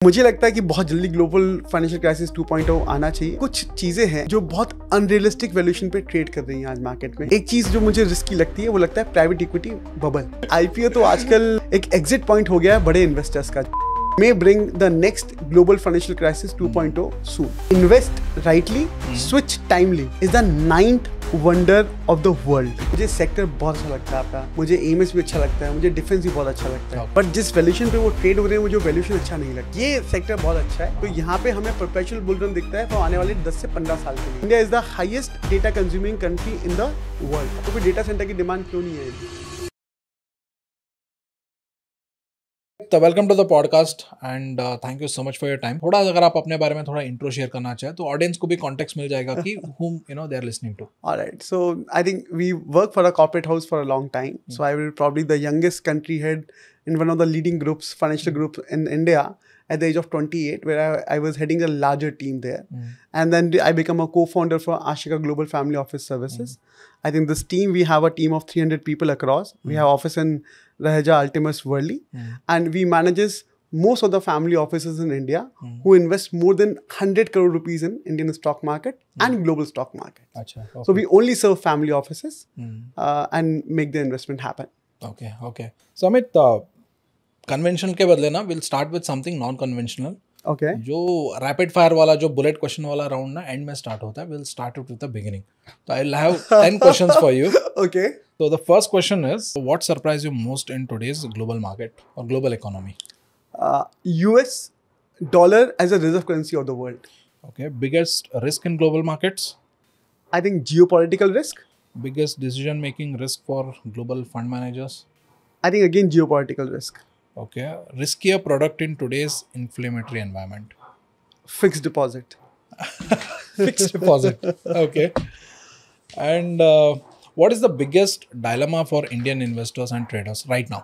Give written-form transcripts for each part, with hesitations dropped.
मुझे लगता है कि बहुत जल्दी ग्लोबल फाइनेंशियल क्राइसिस 2.0 आना चाहिए। कुछ चीजें हैं जो बहुत अनरियलिस्टिक वैल्यूएशन पे ट्रेड कर रही हैं आज मार्केट में। एक चीज जो मुझे रिस्की लगती है वो लगता है प्राइवेट इक्विटी बबल। आईपीओ तो आजकल एक एग्जिट पॉइंट हो गया है बड़े इन्वेस्टर्स का। may bring the next global financial crisis 2.0 soon. Invest rightly, switch timely is the 9th wonder of the world. मुझे सेक्टर बहुत अच्छा लगता है आपका, मुझे एमएस भी अच्छा लगता है, मुझे डिफेंस भी बहुत अच्छा लगता है, बट जिस वैल्यूएशन पे वो ट्रेड हो रहे हैं मुझे वैल्यूएशन अच्छा नहीं लगता। ये सेक्टर बहुत अच्छा है, तो यहाँ पे हमें परपेचुअल बुल रन दिखता है तो आने वाले 10 से 15 साल के लिए। India is the highest data consuming country in the world. तो कोई डेटा सेंटर की डिमांड क्यों नहीं है? तो welcome to the podcast and thank you so much for your time. थोड़ा अगर आप अपने बारे में थोड़ा इंट्रो शेयर करना चाहें तो ऑडियंस को भी कॉन्टेक्स्ट मिल जाएगा कि whom they are listening to. Alright, so I think we work for a corporate house for a long time. So I will probably the youngest country head in one of the leading groups, financial groups in India at the age of 28, where I was heading a larger team there. And then I become a co-founder for Ashika Global Family Office Services. I think this team, we have a team of 300 people across. We have office in Raheja, Altimus, Worli. And we manages most of the family offices in India who invest more than 100 crore rupees in Indian stock market and global stock market. अच्छा, okay. So we only serve family offices and make the investment happen. Okay. So Amit, conventional के बदले ना we'll start with something non-conventional. Okay. जो rapid fire वाला जो bullet question वाला round ना end में स्टार्ट होता है, will start it with the beginning. तो I will have 10 questions for you. Okay. So the first question is, what surprised you most in today's global market or global economy? US dollar as a reserve currency of the world. Okay, biggest risk in global markets? I think geopolitical risk. Biggest decision making risk for global fund managers? I think again geopolitical risk. Okay, riskier product in today's inflammatory environment? Fixed deposit. Fixed deposit. Okay. And what is the biggest dilemma for Indian investors and traders right now?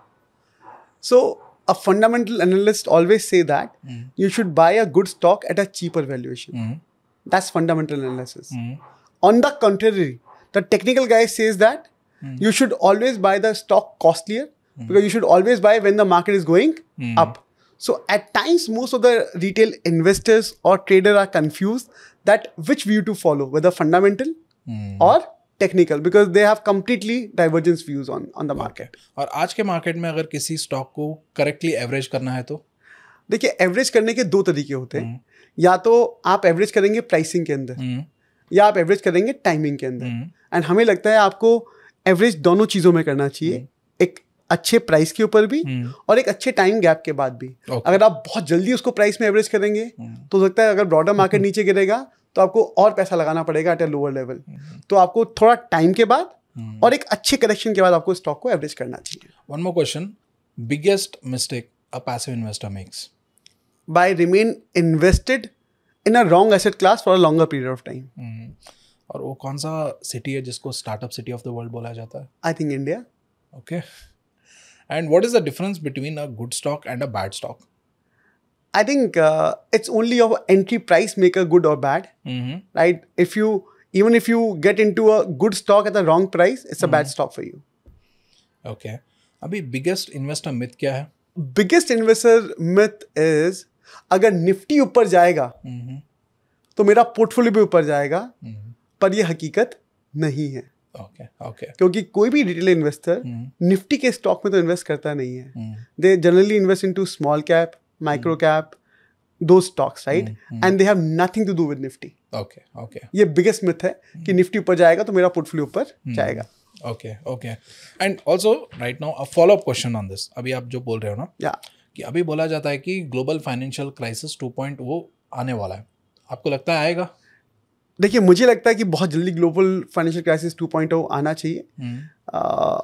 So a fundamental analyst always say that you should buy a good stock at a cheaper valuation. That's fundamental analysis. On the contrary, the technical guy says that you should always buy the stock costlier because you should always buy when the market is going up. So at times, most of the retail investors or traders are confused that which view to follow, whether fundamental or technical, because they have completely divergent views on the market. और आज के market में अगर किसी stock को correctly average करना है तो? देखिए, एवरेज करने के दो तरीके होते हैं। या तो आप एवरेज करेंगे प्राइसिंग के अंदर या आप एवरेज करेंगे टाइमिंग के अंदर। एंड हमें लगता है आपको एवरेज दोनों चीज़ों में करना चाहिए, एक अच्छे प्राइस के ऊपर भी और एक अच्छे टाइम गैप के बाद भी। अगर आप बहुत जल्दी उसको प्राइस में एवरेज करेंगे तो हो सकता है अगर ब्रॉडर मार्केट नीचे गिरेगा तो आपको और पैसा लगाना पड़ेगा एट ए लोअर लेवल। तो आपको थोड़ा टाइम के बाद और एक अच्छे करेक्शन के बाद आपको स्टॉक को एवरेज करना चाहिए। One more question, biggest mistake a passive investor makes? By remain invested in a wrong asset class for a longer period of time. और वो कौन सा सिटी है जिसको startup city of the world बोला जाता है? I think India. Okay. And what is the difference between a good stock and a bad stock? I think it's only your entry price make a good or bad, right? Even if you get into a good stock at the wrong price, it's a bad stock for you. Okay. अभी biggest investor myth क्या है? Biggest investor myth is अगर Nifty ऊपर जाएगा तो मेरा portfolio भी ऊपर जाएगा, पर ये हकीकत नहीं है। Okay. क्योंकि कोई भी रिटेल इन्वेस्टर निफ्टी के स्टॉक में तो इन्वेस्ट करता नहीं है। They generally invest into small cap, micro cap, दो stocks, right? And they have nothing to do with Nifty. Okay. ये बिगेस्ट मिथ है कि निफ्टी ऊपर जाएगा तो मेरा पोर्टफोलियो ऊपर जाएगा। Okay. And also right now a follow up question on this. अभी आप जो बोल रहे हो ना, कि अभी बोला जाता है कि ग्लोबल फाइनेंशियल क्राइसिस 2.0 आने वाला है, आपको लगता है आएगा? देखिए, मुझे लगता है कि बहुत जल्दी ग्लोबल फाइनेंशियल क्राइसिस 2.0 आना चाहिए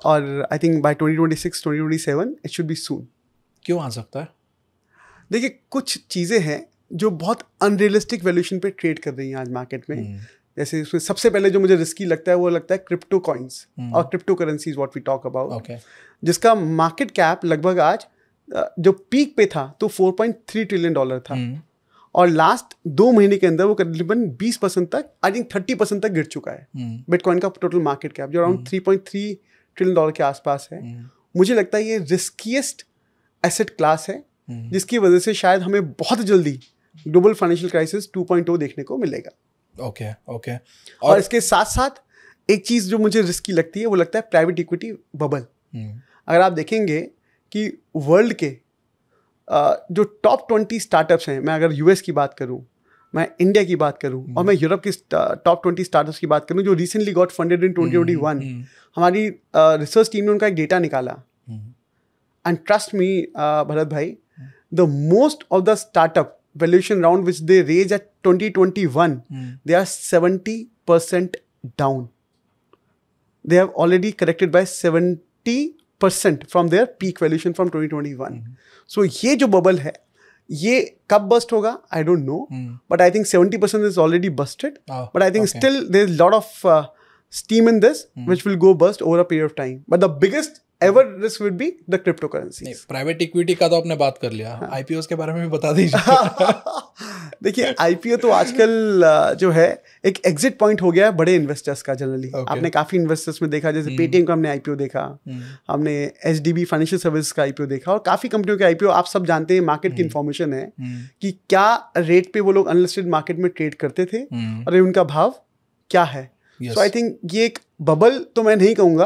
और I think by 2026-2027 it should be सून। क्यों आ सकता है? देखिए, कुछ चीज़ें हैं जो बहुत अनरियलिस्टिक वैल्यूएशन पे ट्रेड कर रही हैं आज मार्केट में। जैसे उसमें सबसे पहले जो मुझे रिस्की लगता है वो लगता है क्रिप्टो कॉइन्स और crypto currencies, what we talk about, जिसका मार्केट कैप लगभग आज जो पीक पे था तो $4.3 ट्रिलियन था और लास्ट 2 महीने के अंदर वो करीबन 20% तक, आई थिंक 30% तक गिर चुका है। बिटकॉइन का टोटल मार्केट कैप जो अराउंड $3.3 ट्रिलियन के आसपास है। मुझे लगता है ये रिस्कीएस्ट एसेट क्लास है जिसकी वजह से शायद हमें बहुत जल्दी ग्लोबल फाइनेंशियल क्राइसिस 2.0 देखने को मिलेगा। ओके। और इसके साथ साथ एक चीज़ जो मुझे रिस्की लगती है वो लगता है प्राइवेट इक्विटी बबल। अगर आप देखेंगे कि वर्ल्ड के जो टॉप 20 स्टार्टअप्स हैं, मैं अगर यूएस की बात करूं, मैं इंडिया की बात करूं और मैं यूरोप की टॉप 20 स्टार्टअप्स की बात करूं जो रिसेंटली गॉट फंडेड इन 2021, हमारी रिसर्च टीम ने उनका एक डेटा निकाला। एंड ट्रस्ट मी भरत भाई, the most of the startup valuation round which they raised at 2021, they are 70% down. They have already corrected by 70% from their peak valuation from 2021. So ये जो bubble है, ये कब bust होगा I don't know, but I think 70% is already busted. But I think still there is a lot of steam in this which will go bust over a period of time. But the biggest ever risk would be the cryptocurrencies. Private equity का तो आपने बात कर लिया, IPO के बारे में भी बता दीजिए। देखिए आईपीओ तो आजकल जो है एक एग्जिट पॉइंट हो गया है बड़े इन्वेस्टर्स का जनरली। आपने काफी इन्वेस्टर्स में देखा, जैसे पेटीएम का हमने आईपीओ देखा, हमने एचडीबी फाइनेंशियल सर्विस का आईपीओ देखा, और काफी कंपनियों के आईपीओ आप सब जानते हैं, मार्केट की इन्फॉर्मेशन है कि क्या रेट पे वो लोग अनलिस्टेड मार्केट में ट्रेड करते थे और उनका भाव क्या है। सो आई थिंक ये एक बबल तो मैं नहीं कहूंगा,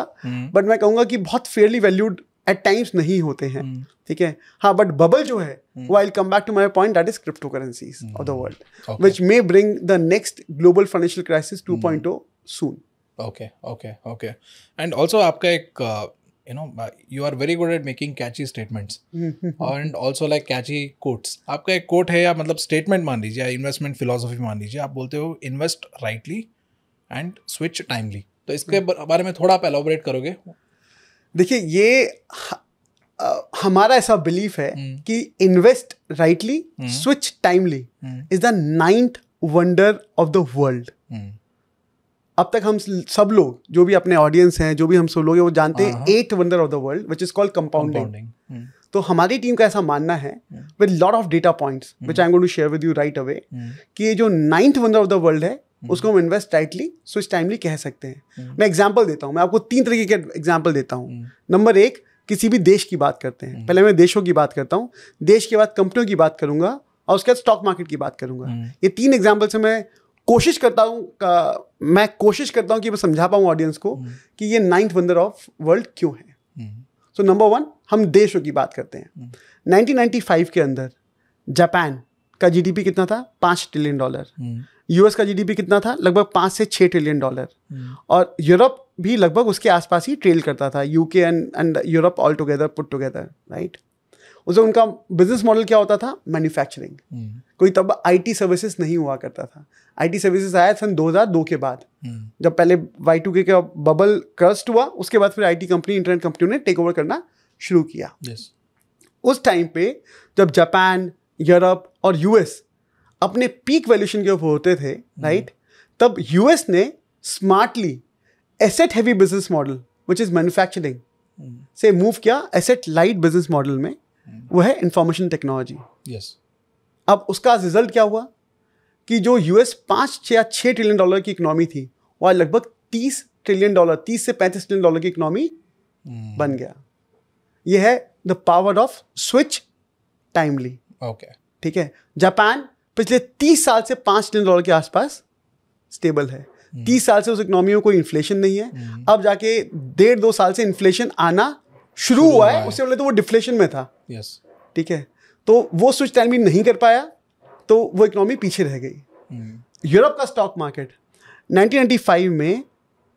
बट मैं कहूंगा कि बहुत फेयरली वैल्यूड एट टाइम्स नहीं होते हैं, ठीक है। हाँ, बट बबल जो है वो I come back to my point, that is cryptocurrencies of the world which may bring the next global financial crisis 2.0 soon. Okay. And also आपका एक you are very good at making catchy statements and also like catchy quotes. आपका एक coat है या मतलब statement मान लीजिए या इन्वेस्टमेंट फिलोसफी मान लीजिए, आप बोलते हो invest rightly and switch timely. तो इसके बारे में थोड़ा आप एलॉबरेट करोगे? देखिए ये हमारा ऐसा बिलीफ है कि invest rightly, switch timely is the 9th wonder of the world. अब तक हम सब लोग जो भी अपने ऑडियंस हैं, जो भी हम सब लोग हैं, वो जानते हैं 8th wonder of the world which is called कंपाउंडिंग। तो हमारी टीम का ऐसा मानना है with lot of data points which I am going to share with you right away कि ये जो 9th wonder of the world है उसको हम इन्वेस्ट राइटली, स्विच टाइमली कह सकते हैं। मैं एग्जांपल देता हूँ, मैं आपको 3 तरीके के एग्जांपल देता हूँ। नंबर 1, किसी भी देश की बात करते हैं, पहले मैं देशों की बात करता हूँ, देश के बाद कंपनियों की बात करूंगा और उसके बाद स्टॉक मार्केट की बात करूंगा। ये 3 एग्जाम्पल से मैं कोशिश करता हूँ कि मैं समझा पाऊँ ऑडियंस को कि ये 9th वंडर ऑफ वर्ल्ड क्यों है। सो नंबर 1, हम देशों की बात करते हैं। 1995 के अंदर जापान का जीडीपी कितना था? $5 ट्रिलियन। यूएस का जीडीपी कितना था? लगभग 5 से 6 ट्रिलियन डॉलर। और यूरोप भी लगभग उसके आसपास ही ट्रेल करता था, UK and Europe all together put together, right. उसे उनका बिजनेस मॉडल क्या होता था? मैन्युफैक्चरिंग। कोई तब आईटी सर्विसेज नहीं हुआ करता था। आईटी सर्विसेज आया सन 2002 के बाद, जब पहले Y2K का बबल क्रस्ट हुआ, उसके बाद फिर आईटी कंपनी, इंटरनेट कंपनियों ने टेक ओवर करना शुरू किया। उस टाइम पे जब जापान, यूरोप और यूएस अपने पीक वैल्यूएशन के ऊपर होते थे, राइट, तब यूएस ने smartly asset heavy business model which is manufacturing से मूव किया एसेट लाइट बिजनेस मॉडल में, वो है इंफॉर्मेशन टेक्नोलॉजी। अब उसका रिजल्ट क्या हुआ कि जो यूएस 5 या 6 ट्रिलियन डॉलर की इकोनॉमी थी, वो आज लगभग 30 ट्रिलियन डॉलर, 30 से 35 ट्रिलियन डॉलर की इकोनॉमी बन गया। ये है the power off switch timely. ठीक है, जापान पिछले 30 साल से 5 ट्रिलियन डॉलर के आसपास स्टेबल है। 30 साल से उस इकोनॉमी में कोई इन्फ्लेशन नहीं है। अब जाके 1.5-2 साल से इन्फ्लेशन आना शुरू हुआ है, उससे पहले तो वो डिफ्लेशन में था। ठीक है, तो वो स्विच टाइमली नहीं कर पाया, तो वो इकोनॉमी पीछे रह गई। यूरोप का स्टॉक मार्केट 1995 में,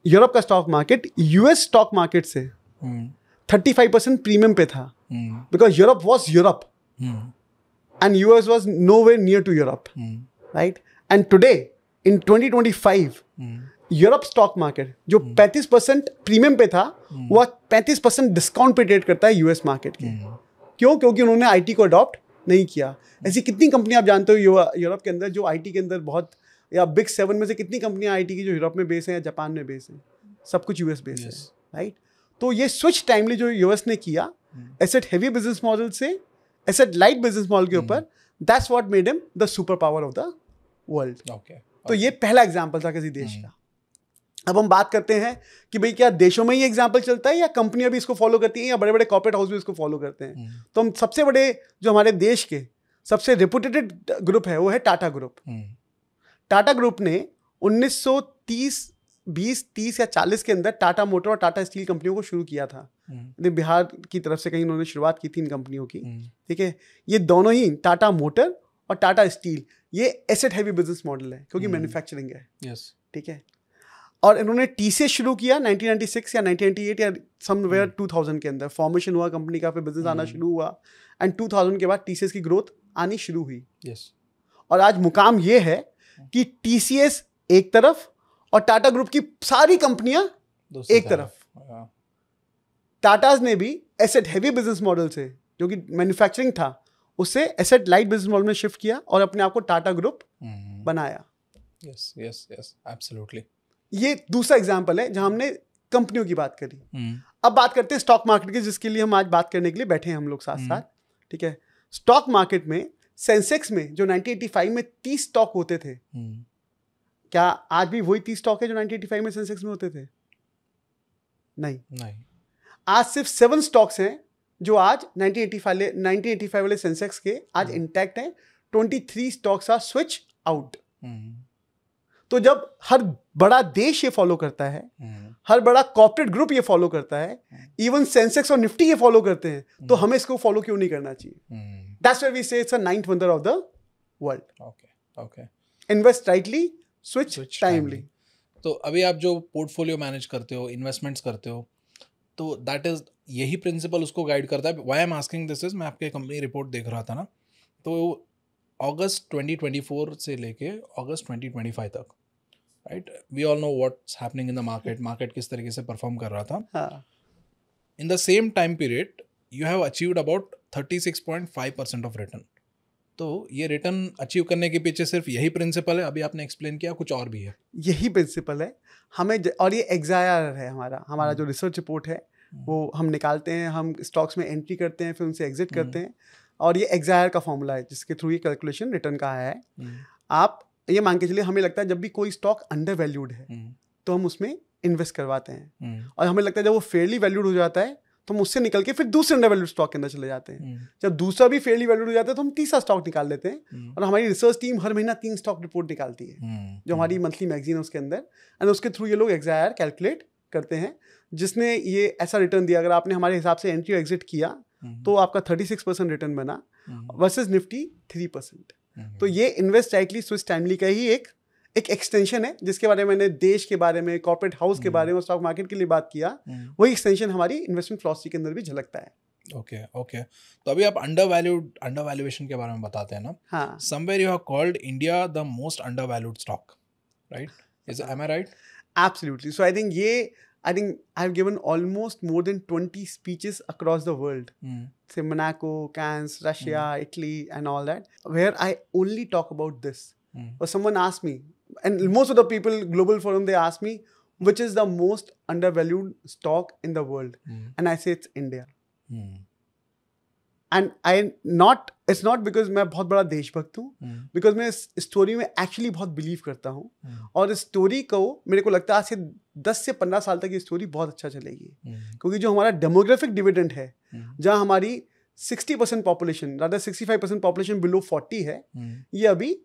यूरोप का stock market US stock market से 35% प्रीमियम पे था, because Europe was Europe and US was nowhere near to Europe, right? And today in 2025 Europe stock market जो 35% प्रीमियम पे था, वो 35% डिस्काउंट पे ट्रेड करता है यूएस मार्केट के। क्यों? क्योंकि उन्होंने आईटी को अडॉप्ट नहीं किया। ऐसी कितनी कंपनियां आप जानते हो यूरोप के अंदर जो आईटी के अंदर बहुत, या बिग 7 में से कितनी कंपनियां आईटी की जो यूरोप में बेस हैं या जापान में बेस हैं? सब कुछ यूएस बेस है, राइट? तो ये स्विच टाइमली जो यूएस ने किया एसेट हैवी बिजनेस मॉडल से एसेट लाइट बिजनेस मॉडल के ऊपर, that's what made him the super power of the world. तो ये पहला एग्जांपल था किसी देश का। अब हम बात करते हैं कि भाई क्या देशों में ही एग्जाम्पल चलता है या कंपनियां भी इसको फॉलो करती हैं या बड़े बड़े कॉर्पोरेट हाउस भी इसको फॉलो करते हैं। तो हम सबसे बड़े जो हमारे देश के सबसे रेपुटेटेड ग्रुप है वो है टाटा ग्रुप। टाटा ग्रुप ने 1930 या 40 के अंदर टाटा मोटर और टाटा स्टील कंपनियों को शुरू किया था। बिहार की तरफ से कहीं उन्होंने शुरुआत की थी इन कंपनियों की, ठीक है। ये दोनों ही टाटा मोटर और टाटा स्टील ये एसेट हैवी बिजनेस मॉडल है क्योंकि मैन्युफैक्चरिंग है, ठीक है। और इन्होंने टीसीएस शुरू किया 1996 या 1998 या समवेयर 2000 के अंदर फॉर्मेशन हुआ कंपनी का, फिर बिजनेस आना शुरू हुआ एंड 2000 के बाद टीसीएस की ग्रोथ आनी शुरू हुई। और आज मुकाम ये है कि टीसीएस एक तरफ और टाटा ग्रुप की सारी कंपनियां एक तरफ। टाटाज ने भी एसेट हैवी बिजनेस मॉडल से जो कि मैन्युफैक्चरिंग था उससे एसेट लाइट बिजनेस मॉडल में शिफ्ट किया और अपने आप को टाटा ग्रुप बनाया। Yes yes yes absolutely. ये दूसरा एग्जांपल है जहां हमने कंपनियों की बात करी। अब बात करते हैं स्टॉक मार्केट की, जिसके लिए हम आज बात करने के लिए बैठे हैं हम लोग साथ साथ, ठीक है। स्टॉक मार्केट में सेंसेक्स में जो 1985 में 30 स्टॉक होते थे, क्या आज भी वही 30 स्टॉक है जो 1985 में सेंसेक्स में होते थे? नहीं। आज सिर्फ 7 स्टॉक्स हैं जो आज 1985 वाले सेंसेक्स के आज इंटैक्ट हैं। 23 स्टॉक्स आर स्विच आउट। तो जब हर बड़ा देश ये फॉलो करता है, हर बड़ा कॉर्पोरेट ग्रुप ये फॉलो करता है, इवन सेंसेक्स और निफ्टी ये फॉलो करते हैं, तो हमें इसको फॉलो क्यों नहीं करना चाहिए? दैट्स व्हाई वी से it's a 9th wonder of the world. Okay. Invest rightly, switch timely. तो अभी आप जो पोर्टफोलियो मैनेज करते हो, इन्वेस्टमेंट्स करते हो, तो दैट इज यही प्रिंसिपल उसको गाइड करता है। Why I am asking this is, मैं आपके कंपनी रिपोर्ट देख रहा था ना, तो अगस्त 2024 से लेके अगस्त 2025 तक, right, we all know what's happening in the market किस तरीके से परफॉर्म कर रहा था। In the same time period you have achieved about 36.5% of return. तो ये रिटर्न अचीव करने के पीछे सिर्फ यही प्रिंसिपल है? अभी आपने एक्सप्लेन किया, कुछ और भी है? यही प्रिंसिपल है हमें, और ये एग्जायर है हमारा जो रिसर्च रिपोर्ट है वो हम निकालते हैं, हम स्टॉक्स में एंट्री करते हैं, फिर उनसे एग्जिट करते हैं, और ये एग्जायर का फॉर्मूला है जिसके थ्रू ये कैलकुलेशन रिटर्न का आया है। आप ये मान के चलिए, हमें लगता है जब भी कोई स्टॉक अंडर वैल्यूड है तो हम उसमें इन्वेस्ट करवाते हैं, और हमें लगता है जब वो फेयरली वैल्यूड हो जाता है तो हम उससे निकल के फिर दूसरे अंडर वैल्यूड स्टॉक के अंदर चले जाते हैं। जब दूसरा भी फेयरली वैल्यूड हो जाता है तो हम तीसरा स्टॉक निकाल लेते हैं, और हमारी रिसर्च टीम हर महीना 3 स्टॉक रिपोर्ट निकालती है जो हमारी मंथली मैगजीन है उसके अंदर, एंड उसके थ्रू ये लोग एग्जायर कैलकुलेट करते हैं जिसने ये ऐसा रिटर्न दिया। अगर आपने हमारे हिसाब से एंट्री और एग्जिट किया तो आपका 36% रिटर्न बना वर्सेस निफ्टी 3%। तो ये इन्वेस्ट राइटली, स्विच टाइमली का ही एक एक्सटेंशन है, जिसके बारे में मैंने देश के बारे में, कॉर्पोरेट हाउस के बारे में, स्टॉक मार्केट के लिए बात किया। वही एक्सटेंशन हमारी इन्वेस्टमेंट फिलॉसफी के अंदर भी झलकता है। ओके। तो अभी आप अंडर वैल्यूएशन के बारे में बताते हैं ना। हाँ। Somewhere you have called India the most under valued stock, right? Am I right? Absolutely. So I think I've given almost more than 20 speeches across the world. Say Monaco, Cannes, Russia, Italy, and all that, where I only talk about this. Or someone asked me, and most of the people, Global Forum, they ask me, which is the most undervalued stock in the world? And I say it's India. And it's not because मैं बहुत बड़ा देशभक्त हूँ, because मैं इस story में actually बहुत believe करता हूँ, और इस स्टोरी को मेरे को लगता है आज से 10 से 15 साल तक ये स्टोरी बहुत अच्छा चलेगी, क्योंकि जो हमारा डेमोग्राफिक डिविडेंड है, जहाँ हमारी 60% पॉपुलेशन, रादर 65% पॉपुलेशन बिलो 40 है, ये अभी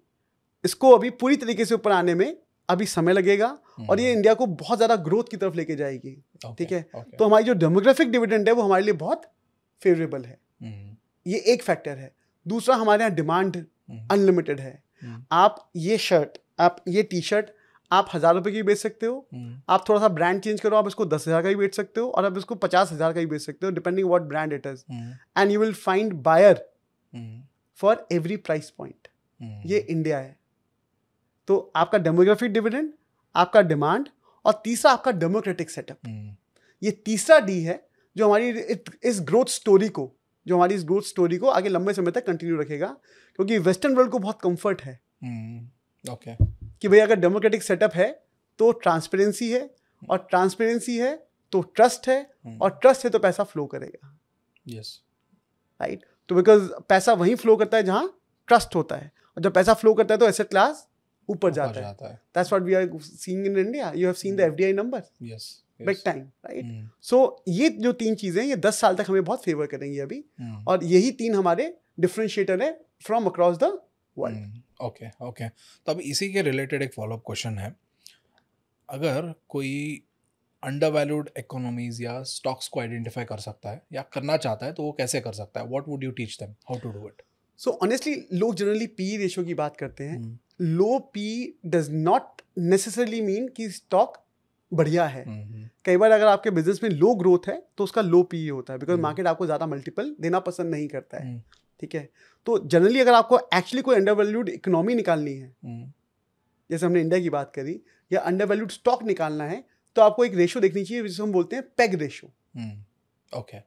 पूरी तरीके से ऊपर आने में अभी समय लगेगा, और ये इंडिया को बहुत ज़्यादा ग्रोथ की तरफ लेके जाएगी। ठीक है, तो हमारी जो डेमोग्राफिक डिविडेंड है वो हमारे लिए बहुत फेवरेबल है। ये एक फैक्टर है। दूसरा, हमारे यहाँ डिमांड अनलिमिटेड है। आप ये टी शर्ट आप 1000 रुपए की बेच सकते हो, आप थोड़ा सा ब्रांड चेंज करो, आप इसको 10,000 का भी बेच सकते हो, और आप इसको 50,000 का भी बेच सकते हो, depending what brand it is, and you will find buyer for every price point. ये इंडिया है। तो आपका डेमोग्राफिक डिविडेंड, आपका डिमांड, और तीसरा आपका डेमोक्रेटिक सेटअप। ये तीसरा डी है जो हमारी इस ग्रोथ स्टोरी को आगे लंबे समय तक कंटिन्यू रखेगा, क्योंकि वेस्टर्न वर्ल्ड को बहुत कंफर्ट है कि भाई अगर डेमोक्रेटिक सेटअप है तो ट्रांसपेरेंसी है, और ट्रांसपेरेंसी है तो ट्रस्ट है, और ट्रस्ट है तो पैसा फ्लो करेगा। राइट? तो बिकॉज पैसा वहीं फ्लो करता है जहां ट्रस्ट होता है, और जब पैसा फ्लो करता है तो एसेट क्लास ऊपर जाता है. That's what we are seeing in India. You have seen the FDI number. Yes. Big time, right? So ये जो 3 चीजें ये 10 साल तक हमें बहुत फेवर करेंगी अभी, और यही 3 हमारे डिफरेंशिएटर है from across the world. Okay. तो अब इसी के रिलेटेड एक फॉलोअप क्वेश्चन है, अगर कोई अंडरवैल्यूड इकोनॉमीज या स्टॉक्स को आइडेंटिफाई कर सकता है या करना चाहता है तो वो कैसे कर सकता है? What would you teach them how to do it? So honestly लोग जनरली पी रेशियो की बात करते हैं. Low P does not necessarily mean कि स्टॉक बढ़िया है. कई बार अगर आपके बिजनेस में लो ग्रोथ है तो उसका लो पी होता है, बिकॉज मार्केट आपको ज़्यादा मल्टीपल देना पसंद नहीं करता है. ठीक है, तो जनरली अगर आपको एक्चुअली कोई अंडरवैल्यूड इकोनॉमी निकालनी है, जैसे हमने इंडिया की बात करी, या अंडरवैल्यूड स्टॉक निकालना है, तो आपको एक रेशियो देखनी चाहिए जिसे हम बोलते हैं peg ratio. Okay,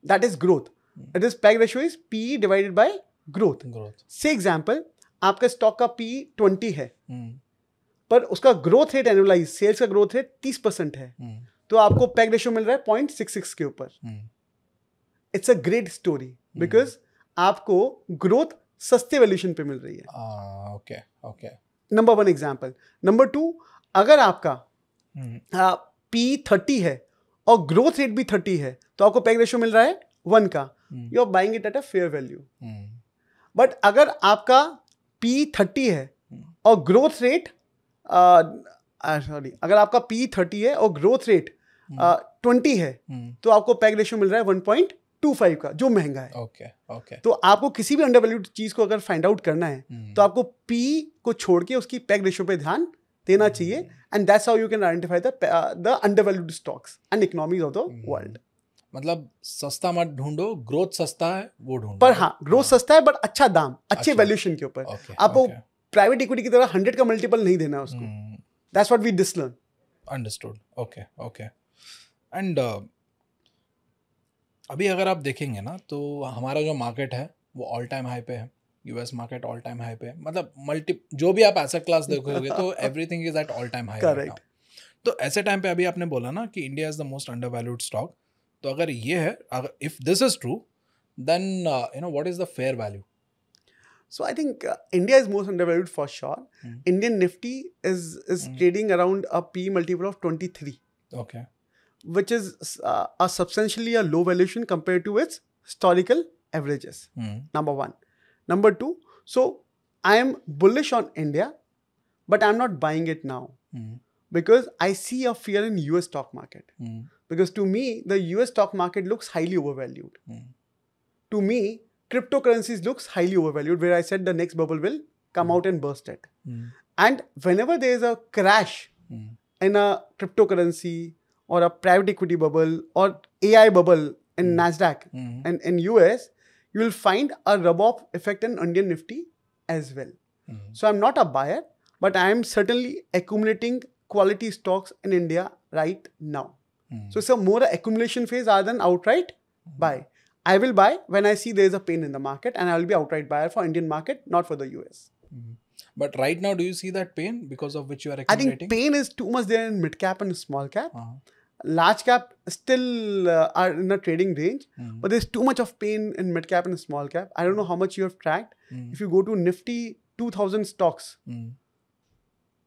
that is growth. It is peg ratio is P divided by growth. से एग्जांपल, आपका स्टॉक का पी 20 है, पर उसका ग्रोथ रेट एनुअलाइज सेल्स का ग्रोथ रेट 30% है, तो आपको पेग रेशियो मिल रहा है 0.66 के ऊपर. It's a great story because आपको ग्रोथ सस्ते वैल्यूएशन पे मिल रही है. ओके. Number 1 example. नंबर 2, अगर आपका पी 30 है और ग्रोथ रेट भी 30 है, तो आपको पेग रेशियो मिल रहा है 1 का. You are buying it at a fair value. But अगर आपका पी 30 है और ग्रोथ रेट अगर आपका पी 30 है और ग्रोथ रेट 20 है, तो आपको पेग रेशियो मिल रहा है 1.25 का, जो महंगा है. ओके. तो आपको किसी भी अंडरवैल्यूड चीज को अगर फाइंड आउट करना है, तो आपको पी को छोड़ के उसकी पेग रेशियो पे ध्यान देना चाहिए. And that's how you can identify the undervalued stocks and economies of the world. मतलब सस्ता मत ढूंढो, ग्रोथ सस्ता है वो ढूंढो. पर हाँ, ग्रोथ सस्ता है बट अच्छा दाम, अच्छे वैल्यूएशन के ऊपर. आपको प्राइवेट इक्विटी की तरह 100 का मल्टीपल नहीं देना उसको. That's what we dislearn. Understood. Okay. And अभी अगर आप देखेंगे ना, तो हमारा जो मार्केट है वो ऑल टाइम हाई पे है. US market all time high पे है. मतलब जो भी आप एसेट क्लास देखोगे तो everything is at all time high. Correct. तो ऐसे टाइम पे अभी आपने बोला ना कि India is the most undervalued stock. तो अगर ये है, अगर if this is true, then what is the fair value? So I think India is most undervalued for sure. Indian Nifty is trading around a P multiple of 23. Okay. Which is a substantially a low valuation compared to its historical averages. Number 1. Number 2, so I am bullish on India, but I'm not buying it now. Because I see a fear in US stock market. Because to me, the US stock market looks highly overvalued. To me, cryptocurrencies looks highly overvalued, where I said the next bubble will come out and burst it. And whenever there is a crash in a cryptocurrency or a private equity bubble or AI bubble in NASDAQ and in US, you will find a rub-off effect in Indian Nifty as well. So I'm not a buyer, but I am certainly accumulating quality stocks in India right now. So it's a more accumulation phase rather than outright buy. I will buy when I see there is a pain in the market, and I will be outright buyer for Indian market, not for the US. But right now, do you see that pain because of which you are accumulating? I think pain is too much there in mid cap and small cap. Large cap still are in a trading range, but there's too much of pain in mid cap and small cap. I don't know how much you have tracked. If you go to Nifty 2000 stocks,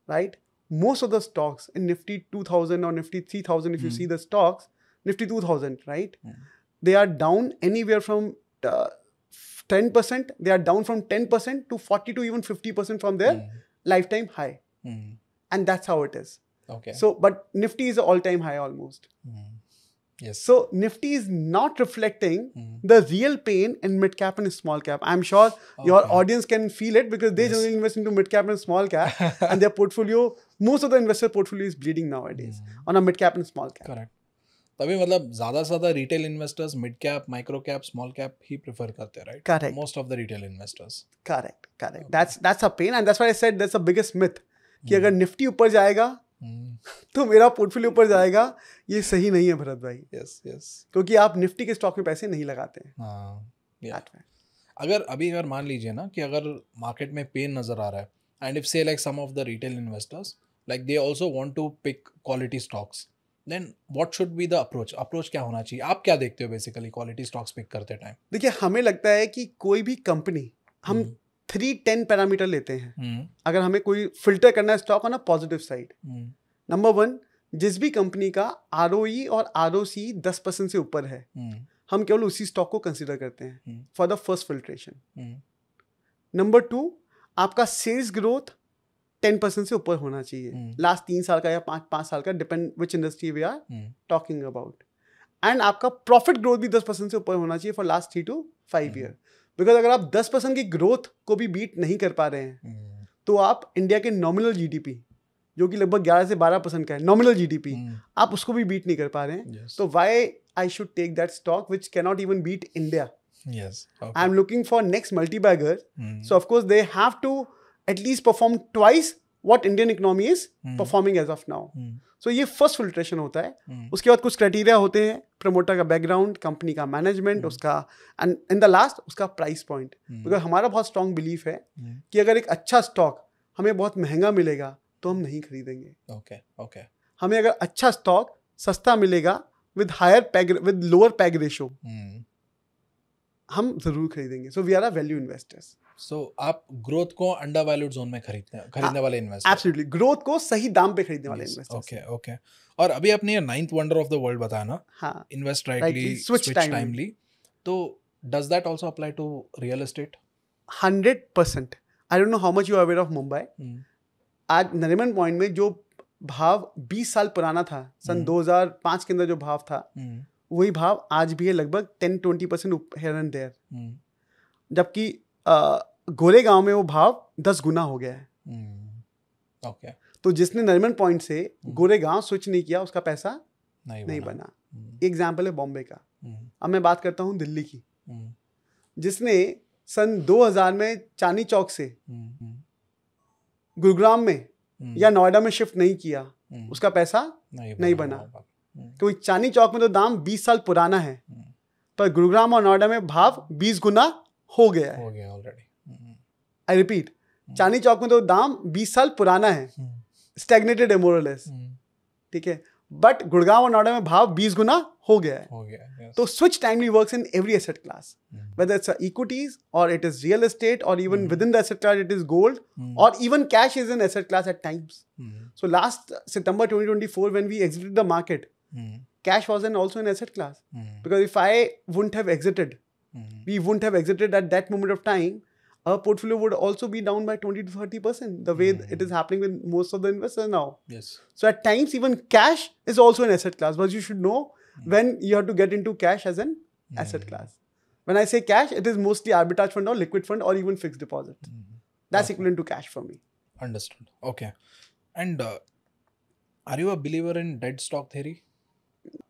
right? Most of the stocks in Nifty 2000 or Nifty 3000, if you see the stocks, Nifty 2000, right? They are down anywhere from 10%. They are down from 10% to 40 to even 50% from their lifetime high. And that's how it is. Okay. So, but Nifty is an all-time high almost. Yes. So, Nifty is not reflecting the real pain in mid-cap and small cap. I'm sure your audience can feel it because they generally invest into mid-cap and small cap and their portfolio, most of the investor portfolio is bleeding nowadays on a mid-cap and small cap. Correct. तभी मतलब ज़्यादा से ज़्यादा retail investors mid cap, micro cap, small cap ही prefer करते हैं, right? Correct. Most of the retail investors. Correct. That's a pain, and that's why I said that's the biggest myth कि अगर निफ्टी ऊपर जाएगा तो मेरा पोर्टफोलियो ऊपर जाएगा. ये सही नहीं है भरत भाई. यस. क्योंकि आप निफ्टी के स्टॉक में पैसे नहीं लगाते हैं. अगर मान लीजिए ना कि अगर मार्केट में पेन नजर आ रहा है, and if say like some of the retail investors like they also want to pick quality stocks, then what should be the approach क्या होना चाहिए? आप क्या देखते हो बेसिकली क्वालिटी स्टॉक्स पिक करते टाइम? देखिए, हमें लगता है कि कोई भी कंपनी हम 3-10 पैरामीटर लेते हैं अगर हमें कोई फिल्टर करना है stock on a positive side. Number 1, जिस भी कंपनी का ROE और ROC 10% से ऊपर है, हम केवल उसी स्टॉक को कंसीडर करते हैं for the first filtration. Number 2, आपका सेल्स ग्रोथ 10% से ऊपर होना चाहिए लास्ट 3 साल का या 5 साल का, depend which industry we are talking about. And आपका प्रॉफिट ग्रोथ भी 10% से ऊपर होना चाहिए for last 3 to 5 year. Because अगर आप 10% की ग्रोथ को भी बीट नहीं कर पा रहे हैं तो आप इंडिया के नॉमिनल GDP जो कि लगभग 11 से 12% का है, नॉमिनल GDP, आप उसको भी बीट नहीं कर पा रहे हैं। तो why I should take that stock which can not even beat India? I am looking for next multibagger, so of course they have to at least perform twice what Indian economy is performing as of now. So ये first filtration होता है। उसके बाद कुछ criteria होते हैं, promoter का background, company का मैनेजमेंट, उसका एंड इन द लास्ट उसका प्राइस पॉइंट। बिकॉज हमारा बहुत स्ट्रॉन्ग बिलीफ है कि अगर एक अच्छा स्टॉक हमें बहुत महंगा मिलेगा तो हम नहीं खरीदेंगे। ओके हमें अगर अच्छा स्टॉक सस्ता मिलेगा विद लोअर पैग रेशो हम जरूर खरीदेंगे। So we are a value investors. So आप ग्रोथ को अंडर वैल्यूड जोन में खरीदने वाले इन्वेस्टर? एब्सोल्युटली, ग्रोथ को सही दाम पे खरीदने वाले इन्वेस्टर। ओके। और अभी आपने ये 9th wonder of the world बताया ना, हाँ, इन्वेस्ट राइटली, स्विच टाइमली, तो does that also apply to real estate? 100%। I don't know how much you are aware of Mumbai. आज नरीमन पॉइंट में जो भाव 20 साल पुराना था, सन 2005 के अंदर जो भाव था, वही भाव आज भी है, लगभग 10-20% हियर एंड देयर। जबकि गोरेगांव में वो भाव 10 गुना हो गया है। ओके। तो जिसने नरीमन पॉइंट से गोरेगांव स्विच नहीं किया उसका पैसा नहीं बना। एग्जाम्पल है बॉम्बे का। अब मैं बात करता हूँ दिल्ली की। जिसने सन 2000 में चांदनी चौक से गुरुग्राम में या नोएडा में शिफ्ट नहीं किया, उसका पैसा नहीं बना। क्योंकि चांदनी चौक में तो दाम 20 साल पुराना है, पर गुरुग्राम और नोएडा में भाव 20 गुना हो गया है already. I repeat, Chandni Chowk में तो दाम 20 साल पुराना है, स्टैग्नेटेड है मोर और लेस, ठीक है, बट गुड़गांव और नोएडा में भाव 20 गुना हो गया है। तो switch timely works in every asset class, whether it's equities or it is real estate or even within the asset class it is gold or even cash is an asset class at times. So last September 2024 when we exited the market, cash was also an asset class, because if I wouldn't have exited, we wouldn't have exited at that moment of time, our portfolio would also be down by 20 to 30%, the way it is happening with most of the investors now. Yes. So at times even cash is also an asset class, but you should know when you have to get into cash as an asset class. When I say cash, it is mostly arbitrage fund or liquid fund or even fixed deposit. That's equivalent to cash for me. Understood. Okay. And are you a believer in dead stock theory?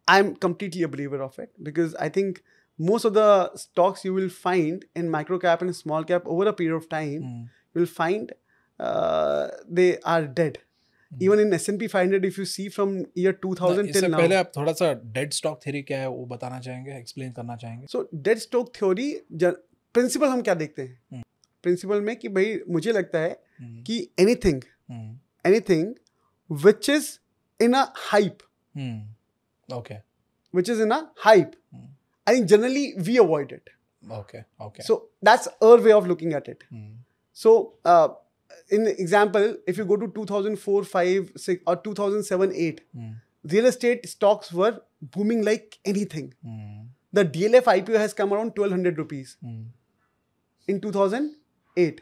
I'm completely a believer of it, because I think most of the stocks you will find in micro cap and small cap over a period of time, you will find they are dead. Even in S&P 500, if you see from year 2000 till now. पहले आप थोड़ा सा dead stock theory क्या है वो बताना चाहेंगे, explain करना चाहेंगे? So dead stock theory, principle हम क्या देखते हैं? Principle में कि भाई मुझे लगता है कि anything which is in a hype, okay, which is in a hype, I think generally we avoid it. Okay. So that's our way of looking at it. So in example, if you go to 2004, 5, 6 or 2007, 8, real estate stocks were booming like anything. The DLF IPO has come around 1200 rupees in 2008.